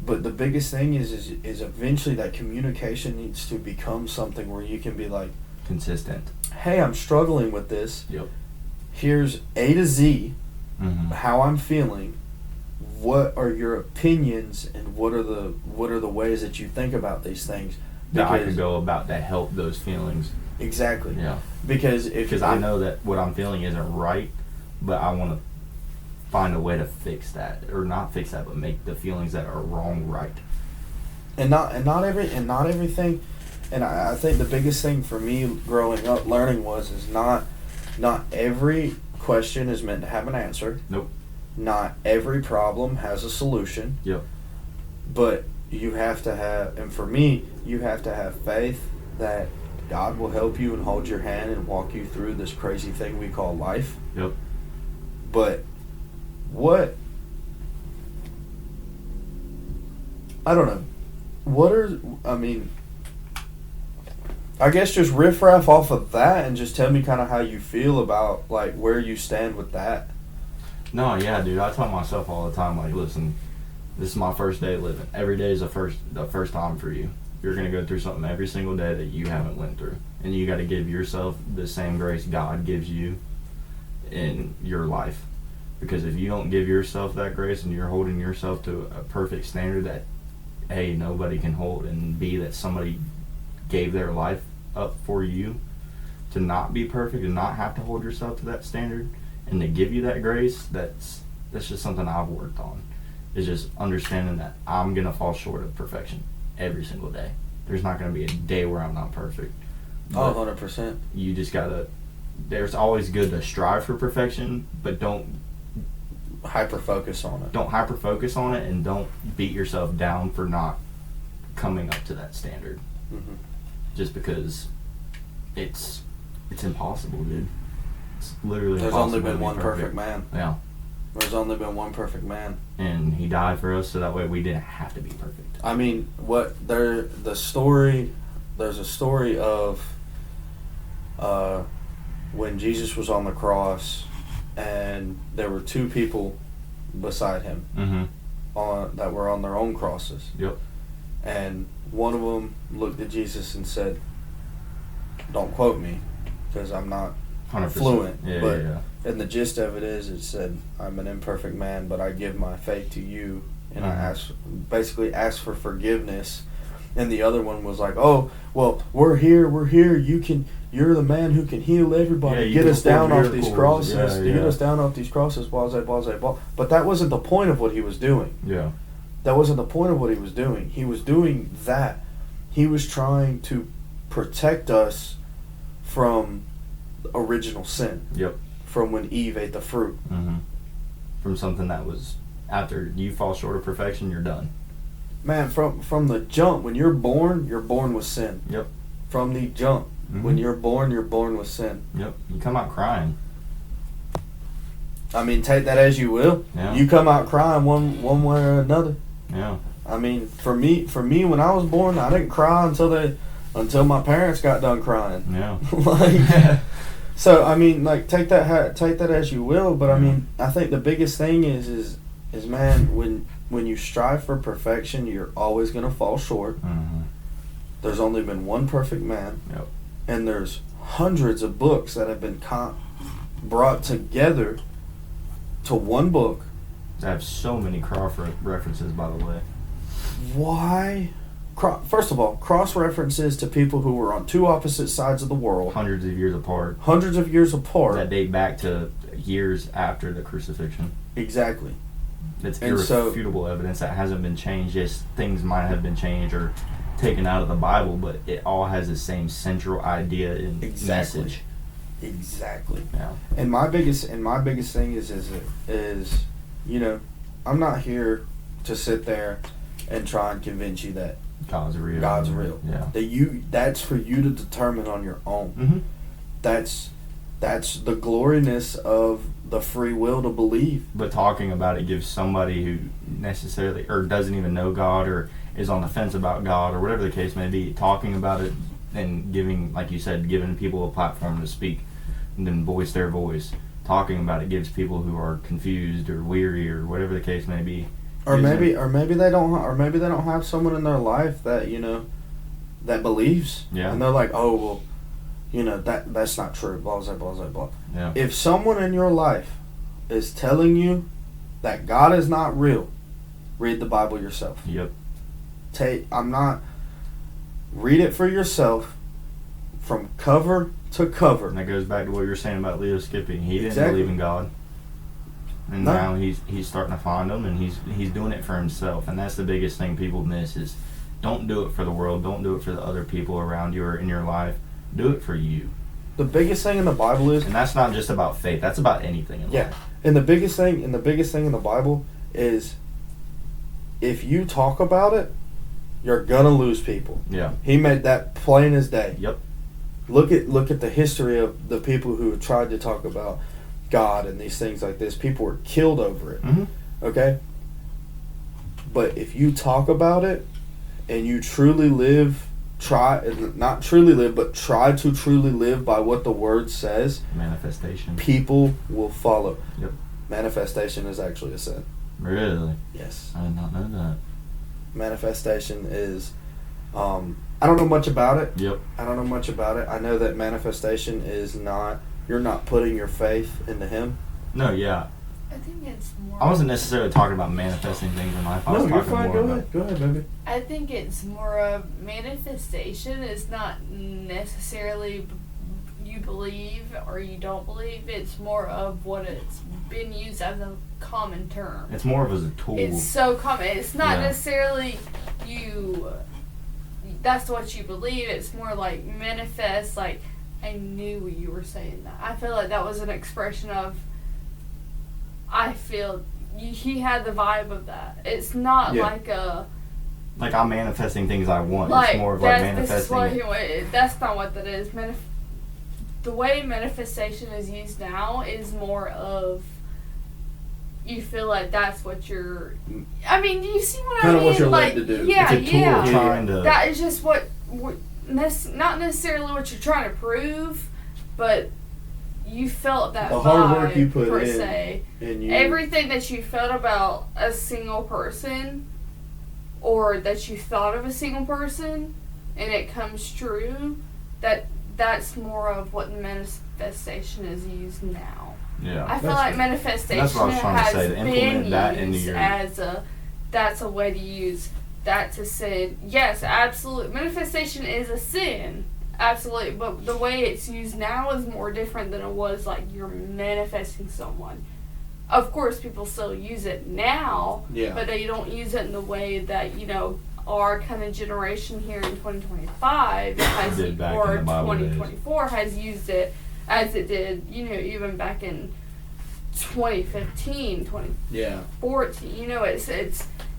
But the biggest thing is eventually that communication needs to become something where you can be like consistent. Hey, I'm struggling with this. Yep. Here's A to Z, how I'm feeling. What are your opinions, and what are the ways that you think about these things? That I could go about to help those feelings. Exactly. Yeah. Because I know that what I'm feeling isn't right, but I want to find a way to fix that, or not fix that, but make the feelings that are wrong right. And not everything. And I think the biggest thing for me growing up learning is not every question is meant to have an answer. Nope. Not every problem has a solution. Yep. But you have to have, and for me, you have to have faith that God will help you and hold your hand and walk you through this crazy thing we call life. Yep. But I don't know. I guess just riff-raff off of that and just tell me kind of how you feel about, like, where you stand with that. No, yeah, dude. I tell myself all the time, like, listen, this is my first day living. Every day is the first time for you. You're going to go through something every single day that you haven't went through. And you got to give yourself the same grace God gives you in your life. Because if you don't give yourself that grace and you're holding yourself to a perfect standard that, A, nobody can hold, and B, that somebody gave their life up for you to not be perfect and not have to hold yourself to that standard, and to give you that grace, that's just something I've worked on. Is just understanding that I'm going to fall short of perfection every single day. There's not going to be a day where I'm not perfect. Oh, 100%. You just got to, there's always good to strive for perfection, but don't hyper-focus on it. Don't hyper-focus on it, and don't beat yourself down for not coming up to that standard. Just because it's impossible, dude. It's literally There's impossible. only been one perfect man. Yeah. There's only been one perfect man. And he died for us so that way we didn't have to be perfect. I mean, there's a story of when Jesus was on the cross and there were two people beside him that were on their own crosses. Yep. And one of them looked at Jesus and said, "Don't quote me, because I'm not 100%. fluent." Yeah, but yeah. and the gist of it is, it said, "I'm an imperfect man, but I give my faith to you, and I basically ask for forgiveness." And the other one was like, "Oh, well, we're here. You're the man who can heal everybody. Yeah, get us down off these miracles. crosses. Yeah. Get us down off these crosses." Blah, blah, blah, blah. But that wasn't the point of what he was doing. Yeah. That wasn't the point of what he was doing. He was doing that. He was trying to protect us from original sin. Yep. From when Eve ate the fruit. Mm-hmm. From something that was, after you fall short of perfection, you're done. Man, from the jump, when you're born with sin. Yep. From the jump, when you're born with sin. Yep. You come out crying. I mean, take that as you will. Yeah. You come out crying one way or another. Yeah. I mean, for me, when I was born, I didn't cry until my parents got done crying. Yeah. Like, so I mean, like, take that as you will. But I mean, I think the biggest thing is man, when you strive for perfection, you're always gonna fall short. Mm-hmm. There's only been one perfect man. Yep. And there's hundreds of books that have been brought together to one book. I have so many cross references, by the way. Why? First of all, cross references to people who were on two opposite sides of the world. Hundreds of years apart. Hundreds of years apart. That date back to years after the crucifixion. Exactly. It's And irrefutable evidence that hasn't been changed. Yes, things might have been changed or taken out of the Bible, but it all has the same central idea and message. Exactly. Yeah. And my biggest thing is, you know, I'm not here to sit there and try and convince you that God's real. Yeah. That's for you to determine on your own. Mm-hmm. That's the gloriness of the free will to believe. But talking about it gives somebody who necessarily or doesn't even know God or is on the fence about God or whatever the case may be, talking about it and giving, like you said, giving people a platform to speak and then voice their voice. Talking about it gives people who are confused or weary or whatever the case may be. Or maybe they don't have someone in their life that, you know, that believes. Yeah. And they're like, "Oh, well, you know, that's not true, blah, blah, blah, blah, blah." Yeah. If someone in your life is telling you that God is not real, read the Bible yourself. Yep. Read it for yourself from cover to cover. And that goes back to what you were saying about Leo skipping. He didn't Exactly. believe in God. And No. now he's starting to find him, and he's doing it for himself. And that's the biggest thing people miss is don't do it for the world. Don't do it for the other people around you or in your life. Do it for you. The biggest thing in the Bible is, And that's not just about faith. That's about anything in life. and the biggest thing in the Bible is, if you talk about it, you're gonna lose people. Yeah. He made that plain as day. Yep. Look at the history of the people who tried to talk about God and these things like this. People were killed over it. Mm-hmm. Okay? But if you talk about it and you truly live, try to truly live by what the word says, Manifestation. people will follow. Yep. Manifestation is actually a sin. Really? Yes. I did not know that. Manifestation is, I don't know much about it. Yep. I don't know much about it. I know that manifestation is not, you're not putting your faith into Him. No, yeah. I think it's more. I wasn't necessarily talking about manifesting things in life. I was No, you're talking fine. more Go about ahead. Go ahead, baby. I think it's more of manifestation is not necessarily you believe or you don't believe. It's more of what it's been used as a common term. It's more of as a tool. It's so common. It's not Yeah. necessarily you. That's what you believe. It's more like manifest. Like, I knew you were saying that. I feel like that was an expression of. I feel he had the vibe of that. It's not like a. Like I'm manifesting things I want. Like, it's more of like this is manifesting. what that's not what that is. The way manifestation is used now is more of you feel like that's what you're. I mean, do you see what I Kinda mean? what you're like, led to do. Yeah, It's a tool yeah. trying to. That is just what not necessarily what you're trying to prove, but you felt that The vibe, hard work you put per in, se. and you Everything that you felt about a single person, or that you thought of a single person, and it comes true, that's more of what manifestation is used now. Yeah. I feel like manifestation that's what I was trying to has say, to been implement that into used your- as that's a way to use that to sin. Yes, absolutely. Manifestation is a sin. Absolutely. But the way it's used now is more different than it was like you're manifesting someone. Of course, people still use it now, Yeah. but they don't use it in the way that, our kind of generation here in 2025 has, Did back or in the Bible days. 2024 has used it as it did, even back in 2015, 2014. yeah.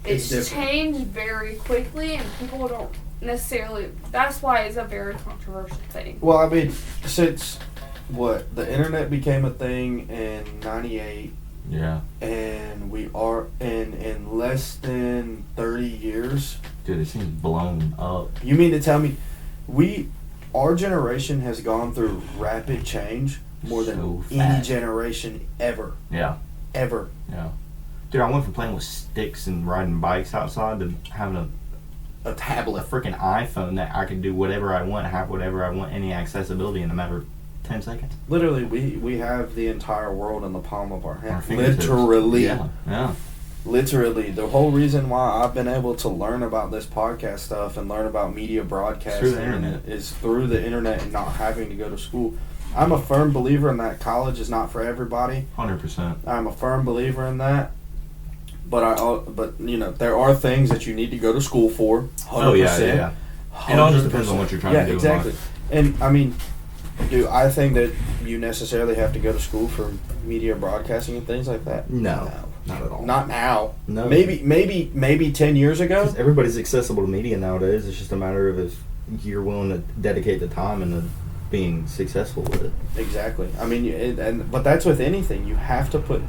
It's different. changed very quickly, and people don't necessarily. That's why it's a very controversial thing. Well, I mean, since the internet became a thing in '98, Yeah. and we are in less than 30 years. Dude, it seems blown up. You mean to tell me our generation has gone through rapid change more than So any fast. generation ever. Yeah. Ever. Yeah. Dude, I went from playing with sticks and riding bikes outside to having A a tablet. freaking iPhone that I can do whatever I want, have whatever I want, any accessibility in a matter of 10 seconds. Literally, we have the entire world in the palm of our Our hand. fingertips. Literally. Yeah. Yeah. Literally. The whole reason why I've been able to learn about this podcast stuff and learn about media broadcasting Through the internet. is through the internet and not having to go to school. I'm a firm believer in that college is not for everybody. 100%. I'm a firm believer in that. But there are things that you need to go to school for. 100%. Oh, yeah, yeah. It all just depends on what you're trying to do in exactly. life. And I mean, do I think that you necessarily have to go to school for media broadcasting and things like that? No. Not at all. Not now. No. Maybe 10 years ago. 'Cause everybody's accessible to media nowadays. It's just a matter of if you're willing to dedicate the time into being successful with it. Exactly. I mean, but that's with anything. You have to put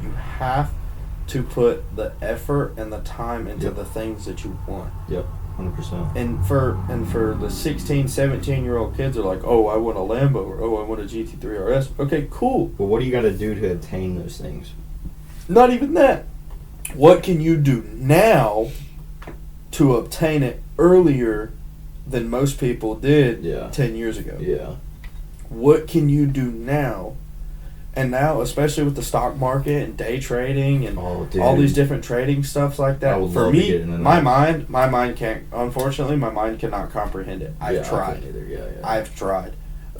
the effort and the time into Yep. the things that you want. Yep. 100%. And for the 16, 17-year-old kids are like, oh, I want a Lambo, or oh, I want a GT3 RS. Okay, cool. But what do you got to do to attain those things? Not even that. What can you do now to obtain it earlier than most people did Yeah. 10 years ago? Yeah. What can you do now? And now, especially with the stock market and day trading and Oh, dude. all these different trading stuffs like that. I would For love to me, get into my that. mind can't. Unfortunately, my mind cannot comprehend it. Yeah, I've I tried. couldn't either. Yeah, yeah. I've tried,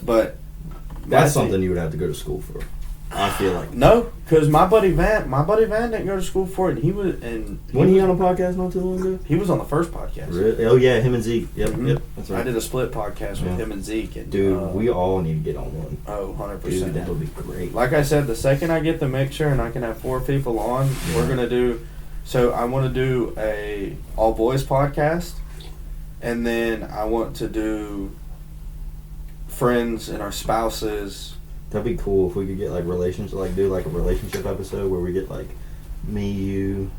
but That's my something you would have to go to school for. I feel like. No, because my buddy Van didn't go to school for it, and he was Wasn't he on a podcast not too long ago? he was on the first podcast. Really? Oh yeah, him and Zeke. Yep, Mhm. yep. That's right. I did a split podcast with Yeah. him and Zeke, and Dude, we all need to get on one. 100%. Dude, that would be great. Like I said, the second I get the mixer and I can have 4 people on, we're Yeah. gonna do. So I want to do a all boys podcast, and then I want to do friends and our spouses. That'd be cool if we could get like do like a relationship episode where we get like me, you,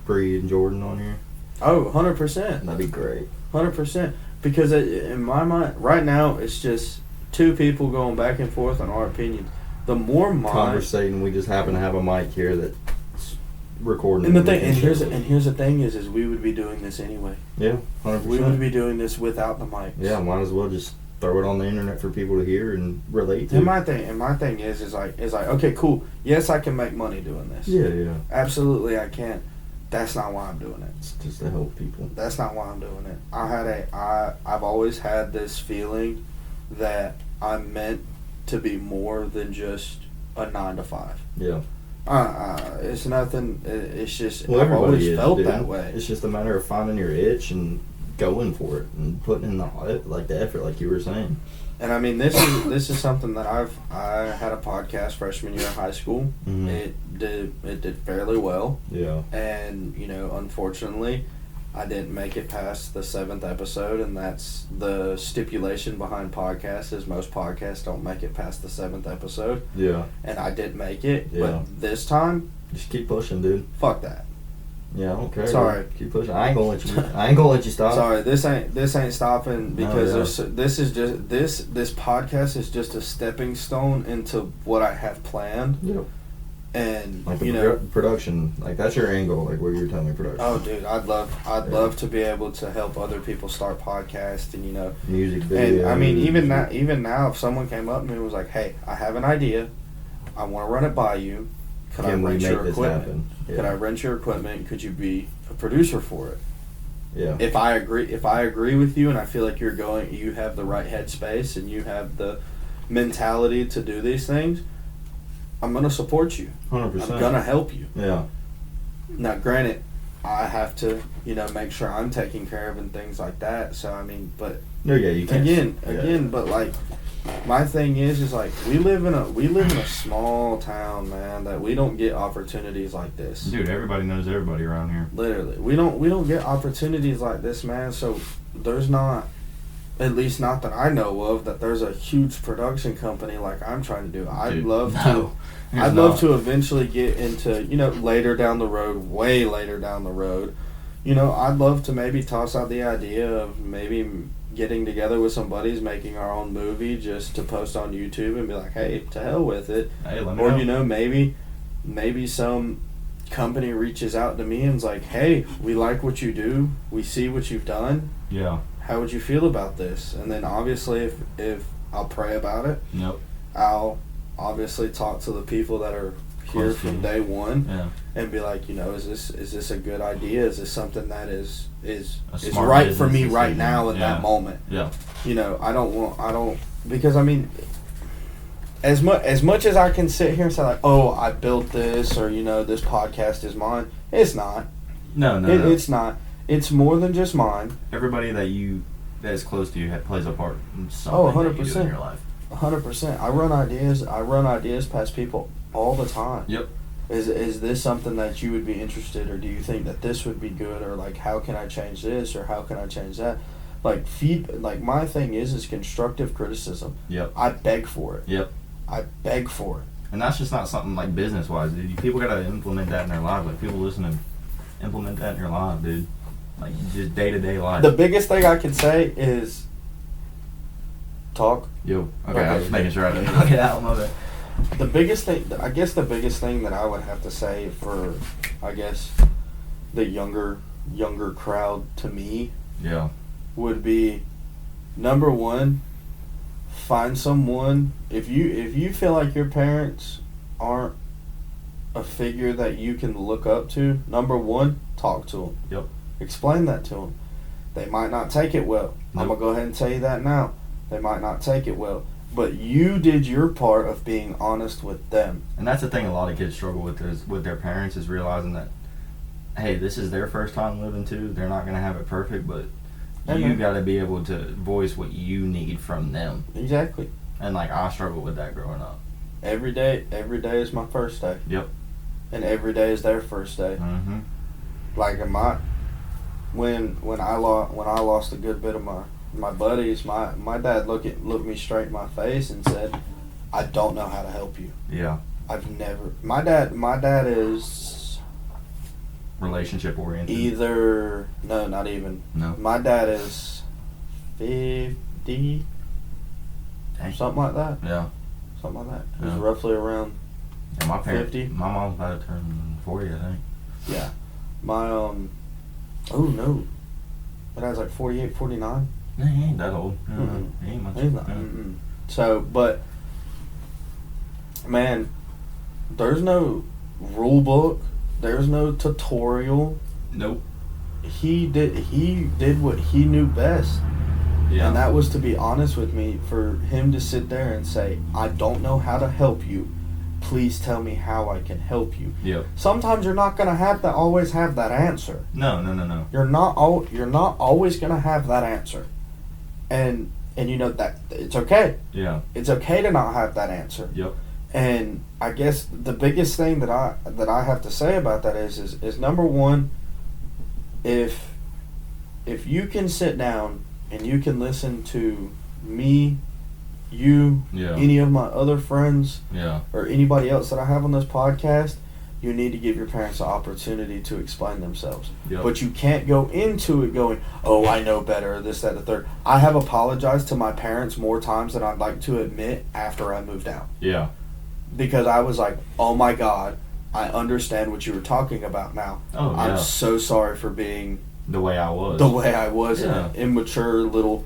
Bree, and Jordan on here. Oh, 100%. That'd be great. 100%. Because in my mind, right now, it's just 2 people going back and forth on our opinions. The more Conversating, we just happen to have a mic here that's recording. And the we thing, can and share here's with. the thing is we would be doing this anyway. Yeah, 100%. We would be doing this without the mics. Yeah, might as well just throw it on the internet for people to hear and relate to. And my thing is like okay, cool. Yes, I can make money doing this. Yeah, yeah. Absolutely, I can. That's not why I'm doing it. It's just to help people. That's not why I'm doing it. I've always had this feeling that I'm meant to be more than just a 9 to 5. Yeah. It's nothing. It's just Well, I've everybody always is, felt dude. that way. It's just a matter of finding your itch and going for it and putting in the effort, like you were saying. And I mean, this is something that I had a podcast freshman year in high school. Mhm. It did fairly well, Yeah. and unfortunately, I didn't make it past the 7th episode, and that's the stipulation behind podcasts is most podcasts don't make it past the 7th episode. Yeah. And I did make it, Yeah. but this time, Just keep pushing, dude. fuck that. Yeah, I don't care. Sorry. Dude. Keep pushing. I ain't gonna let you stop. Sorry, this ain't stopping because yeah. this podcast is just a stepping stone into what I have planned. Yep. And Like the production, like that's your angle, like what you're telling me, production. Oh, dude, I'd love to be able to help other people start podcasts and music videos. And I mean, even now, if someone came up to me and was like, "Hey, I have an idea, I want to run it by you. Could I rent your equipment? Yeah. Could I rent your equipment? Could you be a producer for it?" Yeah. If I agree with you and I feel like you have the right headspace and you have the mentality to do these things, I'm gonna support you. 100%. I'm gonna help you. Yeah. Now, granted, I have to, make sure I'm taken care of and things like that. So I mean, but No, yeah, you can't. again, but like, my thing is like we live in a small town, man, that we don't get opportunities like this. Dude, everybody knows everybody around here. Literally, we don't get opportunities like this, man. So there's not, at least not that I know of, that there's a huge production company like I'm trying to do. I'd love to eventually get into, later down the road, way later down the road. I'd love to maybe toss out the idea of maybe getting together with some buddies, making our own movie just to post on YouTube and be like, hey, to hell with it. Hey, let me know. Maybe some company reaches out to me and's like, hey, we like what you do. We see what you've done. Yeah. How would you feel about this? And then obviously if I'll pray about it. Nope. I'll obviously talk to the people that are here from day one. Yeah. And be like, is this a good idea? Is this something that is smart right for me business right decision. now in that moment? Yeah. Because I mean, as much as I can sit here and say like, oh, I built this, or this podcast is mine. It's not. No. It's not. It's more than just mine. Everybody that is close to you plays a part in something that you do in your life. 100%. I run ideas past people all the time. Yep. Is this something that you would be interested, or do you think that this would be good, or like how can I change this, or how can I change that? Like my thing is constructive criticism. Yep. I beg for it. Yep. I beg for it. And that's just not something like business wise, dude. People gotta implement that in their lives. Like people listening, implement that in your life, dude. Like just day to day life. The biggest thing I can say is talk. Yo. Okay, I was just making sure I didn't knock it out. My bad. The biggest thing that I would have to say for, I guess, the younger crowd to me, Yeah, would be, number one, find someone. If you feel like your parents aren't a figure that you can look up to, number one, talk to them. Yep. Explain that to them. They might not take it well. Nope. I'm gonna go ahead and tell you that now. They might not take it well. But you did your part of being honest with them. and that's the thing a lot of kids struggle with is with their parents is realizing that, hey, this is their first time living too. They're not gonna have it perfect, but you got to be able to voice what you need from them. Exactly. And like I struggled with that growing up. Every day is my first day. Yep. And every day is their first day. Mm-hmm. Like when I lost a good bit of my buddies, my dad looked me straight in my face and said, I don't know how to help you. Yeah. My dad is Relationship oriented. no, not even. No. My dad is 50, Dang. something like that. Yeah. Something like that. It Yeah. was roughly around, And my parents, 50. my mom's about to turn 40, I think. yeah. My, oh no. My dad's like 48, 49. No, he ain't that old. No, Mm-mm. he ain't much. He's not. No. Mm-mm. So, but, man, there's no rule book. There's no tutorial. Nope. He did what he knew best. Yeah. And that was to be honest with me, for him to sit there and say, I don't know how to help you. Please tell me how I can help you. Yep. Sometimes you're not going to always have that answer. No. You're not always going to have that answer. And that it's okay. Yeah. It's okay to not have that answer. Yep. And I guess the biggest thing that I have to say about that is number one, if if you can sit down and you can listen to me, you, Yeah. any of my other friends, Yeah. or anybody else that I have on this podcast, you need to give your parents the opportunity to explain themselves. Yep. But you can't go into it going, oh, I know better, this, that, the third. I have apologized to my parents more times than I'd like to admit after I moved out. Yeah. Because I was like, oh my God, I understand what you were talking about now. Oh, yeah. I'm so sorry for being The way I was. the way I was, Yeah. an immature little,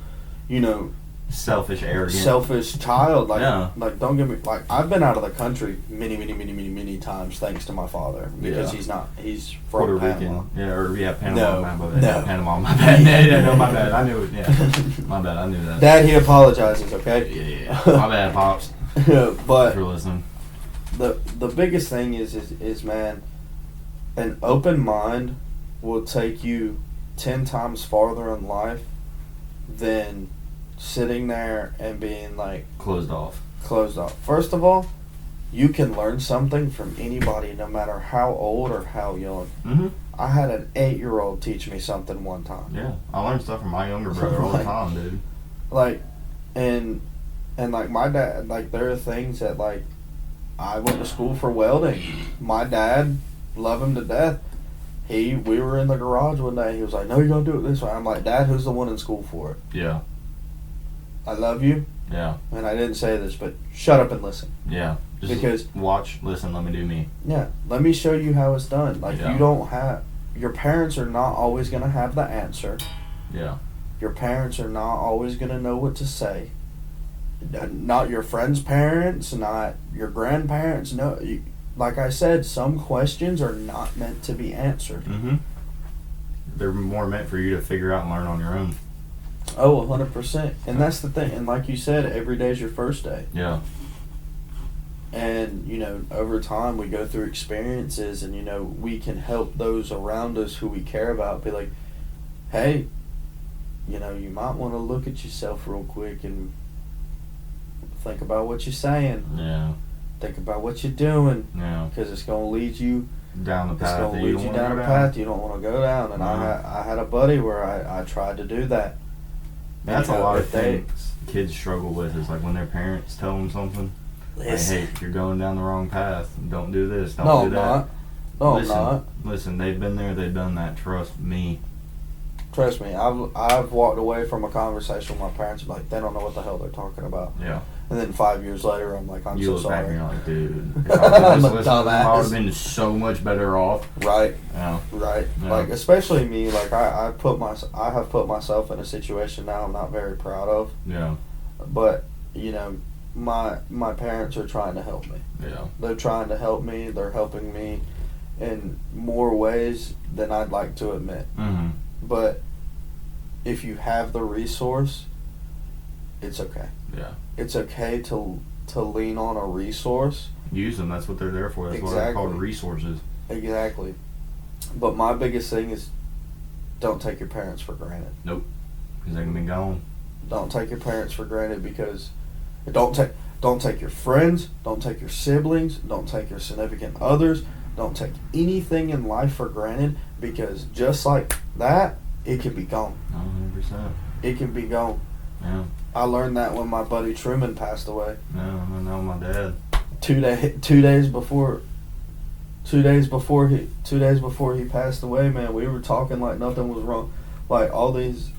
Selfish, arrogant. selfish child. Like, Yeah. like don't get me, like, I've been out of the country many times thanks to my father, because Yeah. he's Puerto from Panama. Rican. Yeah, or yeah, Panama. No, my bad. no. Panama, my bad. Yeah, no, my bad. I knew it. Yeah. My bad, I knew that. Dad, he apologizes, okay? Yeah. My bad, Pops. But If you're listening. the biggest thing is man, an open mind will take you 10 times farther in life than sitting there and being like Closed off. closed off. First of all, you can learn something from anybody, no matter how old or how young. Mm-hmm. I had an 8-year-old teach me something one time. Yeah. I learned stuff from my younger brother all the Like- time, dude. Like, and like my dad, like, there are things that, like, I went to school for welding. My dad, love him to death. We were in the garage one day. He was like, "No, you're gonna do it this way." I'm like, "Dad, who's the one in school for it? Yeah. I love you." Yeah. And I didn't say this, but shut up and listen. Yeah. Just Because watch, listen, let me do me. yeah, let me show you how it's done. Like, Yeah. you don't have, your parents are not always gonna have the answer. Yeah. Your parents are not always going to know what to say. Not your friends' parents, not your grandparents. No, like I said, some questions are not meant to be answered. Mm-hmm. They're more meant for you to figure out and learn on your own. Oh, 100%. And that's the thing. And like you said, every day's your first day. Yeah. And, over time we go through experiences, and, we can help those around us who we care about be like, hey, you might want to look at yourself real quick and think about what you're saying. Yeah. Think about what you're doing, Yeah. because it's going to lead you. Down the It's path going that to you lead don't you want to down go a down. path you don't want to go down. And Mhm. I had a buddy where I tried to do that. That's You a know, lot of if they- things kids struggle with, is like when their parents tell them something. Listen. Like, hey, you're going down the wrong path. Don't do this. Don't No, do I'm that. not. No, listen, I'm not. Listen, they've been there. They've done that. Trust me. Trust me, I've walked away from a conversation with my parents, like, they don't know what the hell they're talking about. Yeah. And then 5 years later, I'm like, I'm You so look back and sorry. you're like, dude, if I would've I'm just a listened to them, I would have dumbass. been so much better off. Right, Yeah. right. Yeah. Like, especially me, like, I have put myself in a situation now I'm not very proud of. Yeah. But, my parents are trying to help me. Yeah. They're trying to help me. They're helping me in more ways than I'd like to admit. Mm-hmm. But if you have the resource, it's okay. Yeah. It's okay to lean on a resource. Use them. That's what they're there for. That's why they're called Exactly. resources. Exactly. But my biggest thing is, don't take your parents for granted. Because they can be gone. Don't take your parents for granted, because don't take your friends, don't take your siblings, don't take your significant others, don't take anything in life for granted, because just like that, it can be gone. 100%. It can be gone. Yeah. I learned that when my buddy Truman passed away. No, I know my dad. 2 days before he passed away, man, we were talking like nothing was wrong, like all these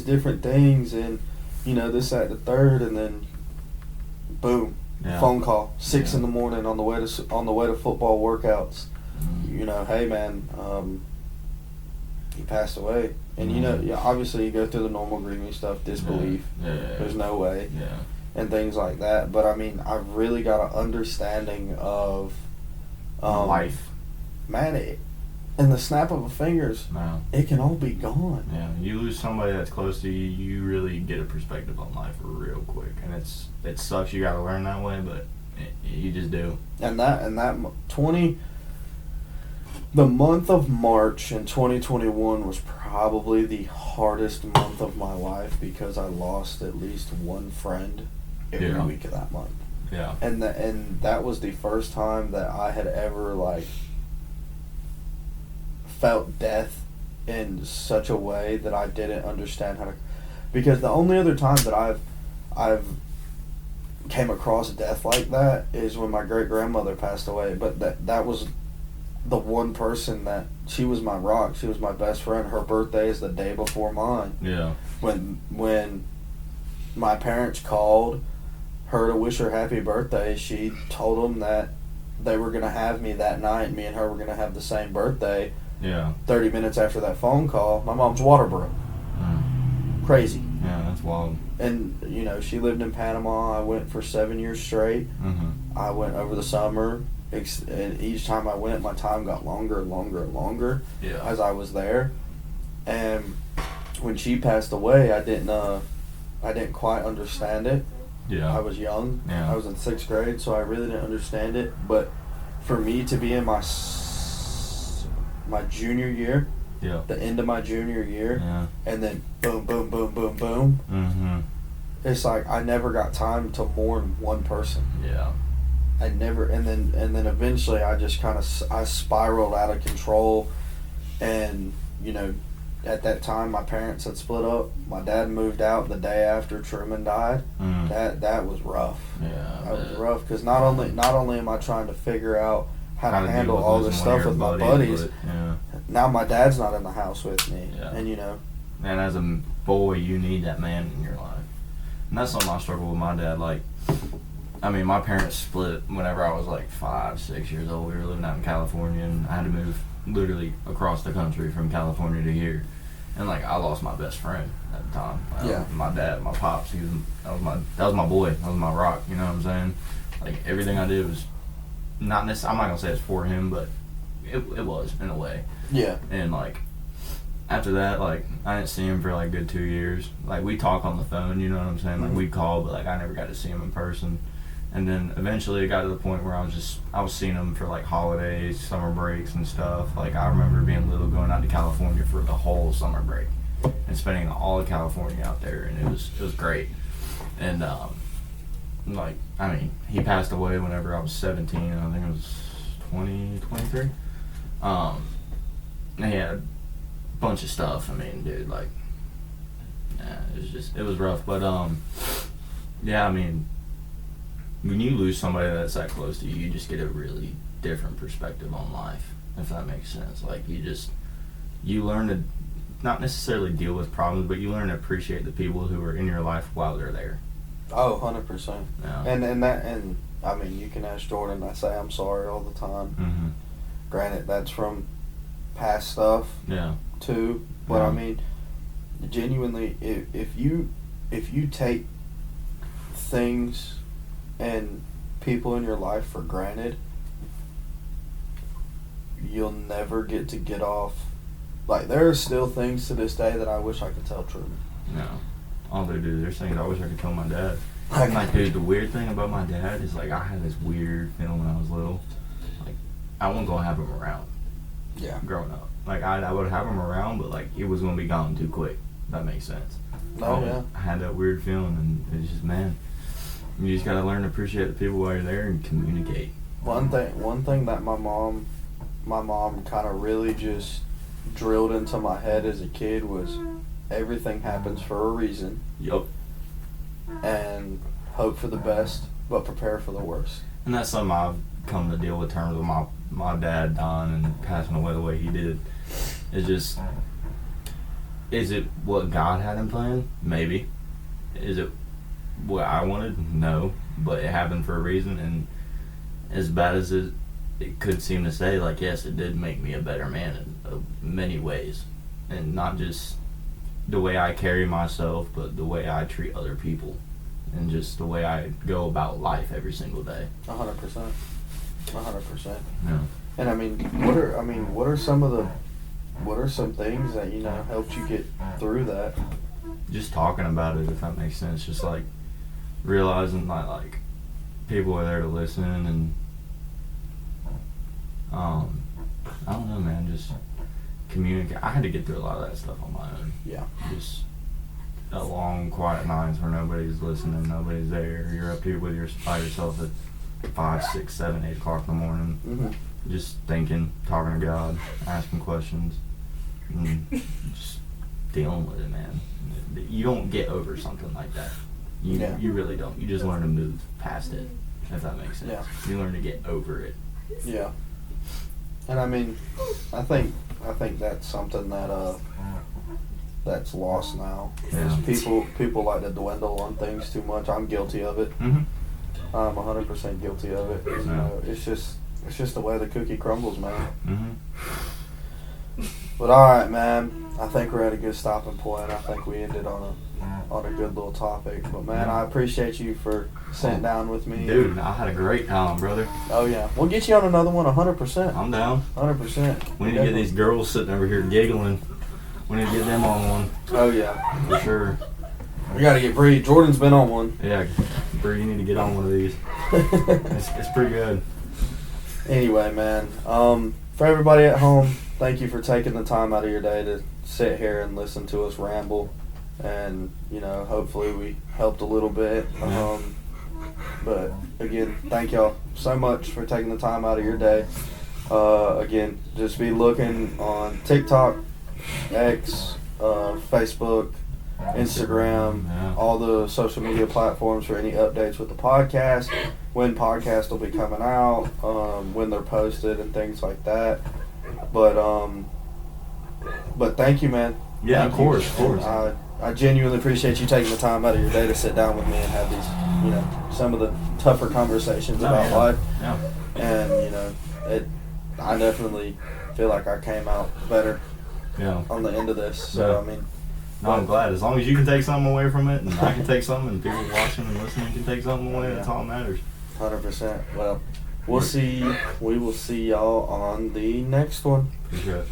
different things, and this, that, the third, and then boom, Yeah. phone call, 6 Yeah. in the morning on the way to football workouts. Mm. Hey man, he passed away, and obviously you go through the normal grieving stuff, disbelief, Yeah. there's no way, Yeah. and things like that. But I mean, I've really got an understanding of Life. man. In the snap of a fingers, No. it can all be gone. Yeah. You lose somebody that's close to you, you really get a perspective on life real quick, and it sucks. You got to learn that way, but you just do. And that the month of March in 2021 was probably the hardest month of my life, because I lost at least one friend every Yeah. week of that month. Yeah. And that was the first time that I had ever, like, felt death in such a way that I didn't understand how to, because the only other time that I've came across death like that is when my great grandmother passed away. But that was the one person that, she was my rock. She was my best friend. Her birthday is the day before mine. Yeah. When my parents called her to wish her happy birthday, she told them that they were going to have me that night. Me and her were going to have the same birthday. Yeah. 30 minutes after that phone call, my mom's water broke. Crazy. Yeah, that's wild. And, you know, she lived in Panama. I went for 7 years straight. Mm-hmm. I went over the summer. And each time I went, my time got longer and longer and longer Yeah. as I was there. And when she passed away, I didn't quite understand it. Yeah. I was young. Yeah. I was in 6th grade, so I really didn't understand it. But for me to be in my junior year, Yeah. the end of my junior year, Yeah. and then boom, boom, boom, boom, boom, Mm-hmm. it's like I never got time to mourn one person. Yeah. I never, and then eventually I just kind of, I spiraled out of control. And, you know, at that time my parents had split up. My dad moved out the day after Truman died. Mm. That was rough. Yeah. That was rough, because not only am I trying to figure out how to deal handle with all losing this one of stuff your with my buddies, but, yeah. now my dad's not in the house with me. Yeah. And, you know, And as a boy, you need that man in your life. And that's something I struggle with my dad. Like, I mean, my parents split whenever I was like 5, 6 years old. We were living out in California, and I had to move literally across the country from California to here. And like, I lost my best friend at the time. Yeah. My dad, my pops. That was my boy. That was my rock. You know what I'm saying? Like, everything I did was not necessarily. I'm not gonna say it's for him, but it was in a way. yeah. And like, after that, like, I didn't see him for like a good 2 years. Like, we talk on the phone, you know what I'm saying? Like, we'd call, but like, I never got to see him in person. And then eventually it got to the point where I was seeing him for like holidays, summer breaks and stuff. Like, I remember being little, going out to California for the whole summer break and spending all of California out there, and it was great. And like, I mean, he passed away whenever I was 17. I think it was 23. And he had a bunch of stuff. I mean, dude, like, it was rough. But yeah, I mean, when you lose somebody that's that close to you, you just get a really different perspective on life, if that makes sense. Like, you learn to not necessarily deal with problems, but you learn to appreciate the people who are in your life while they're there. Oh, 100%. Yeah. And I mean, you can ask Jordan. I say I'm sorry all the time. Mm-hmm. Granted, that's from past stuff Yeah. too. But Yeah. I mean, genuinely, if you take things and people in your life for granted, you'll never get off. Like, there are still things to this day that I wish I could tell Truman. No. All they do, there's things I wish I could tell my dad. Like, dude, the weird thing about my dad is, like, I had this weird feeling when I was little. Like, I wasn't going to have him around. Yeah. Growing up. Like, I would have him around, but, like, it was going to be gone too quick. If that makes sense. I had that weird feeling, and it's just, man, you just got to learn to appreciate the people while you're there and communicate. One thing that my mom kind of really just drilled into my head as a kid was, everything happens for a reason. Yup. And hope for the best, but prepare for the worst. And that's something I've come to deal with terms with my dad dying and passing away the way he did. It's just, is it what God had in plan? Maybe. Is it what I wanted? No. But it happened for a reason, and as bad as it could seem to say, like, yes, it did make me a better man in many ways. And not just the way I carry myself, but the way I treat other people. And just the way I go about life every single day. 100%. 100%. Yeah. And I mean, what are some things that, you know, helped you get through that? Just talking about it, if that makes sense. Just like realizing that, like, people are there to listen, and I don't know, man, just communicate. I had to get through a lot of that stuff on my own. Yeah. Just long, quiet nights where nobody's listening, nobody's there. You're up here by yourself at 5, 6, 7, 8 o'clock in the morning, Mm-hmm. just thinking, talking to God, asking questions. and just dealing with it, man. You don't get over something like that. You really don't. You just learn to move past it, if that makes sense. Yeah. You learn to get over it. Yeah. And I mean, I think that's something that that's lost now. Yeah. People like to dwindle on things too much. I'm guilty of it. Mm-hmm. I'm 100% guilty of it. You know, it's just the way the cookie crumbles, man. Mm-hmm. But all right, man. I think we're at a good stopping point. I think we ended on a good little topic. But man, I appreciate you for sitting down with me. Dude, I had a great time, brother. Oh yeah, we'll get you on another one, 100%. I'm down. 100%. We need to get these girls sitting over here giggling. We need to get them on one. Oh yeah, For sure. we got to get Bree. Jordan's been on one. Yeah, Bree, you need to get on one of these. It's pretty good. Anyway, man. For everybody at home, thank you for taking the time out of your day to sit here and listen to us ramble. And, you know, hopefully we helped a little bit. But, again, thank y'all so much for taking the time out of your day. Again, just be looking on TikTok, X, Facebook, Instagram, all the social media platforms for any updates with the podcast, when podcasts will be coming out, when they're posted and things like that. But thank you, man. Yeah, Thank of you. course. I genuinely appreciate you taking the time out of your day to sit down with me and have these, you know, some of the tougher conversations about life. Yeah. And, you know, I definitely feel like I came out better Yeah. on the end of this. So, Yeah. I mean, No, I'm glad. As long as you can take something away from it, and I can take something, and people watching and listening can take something away, that's all that matters. 100%. Well, we will see y'all on the next one. Appreciate it.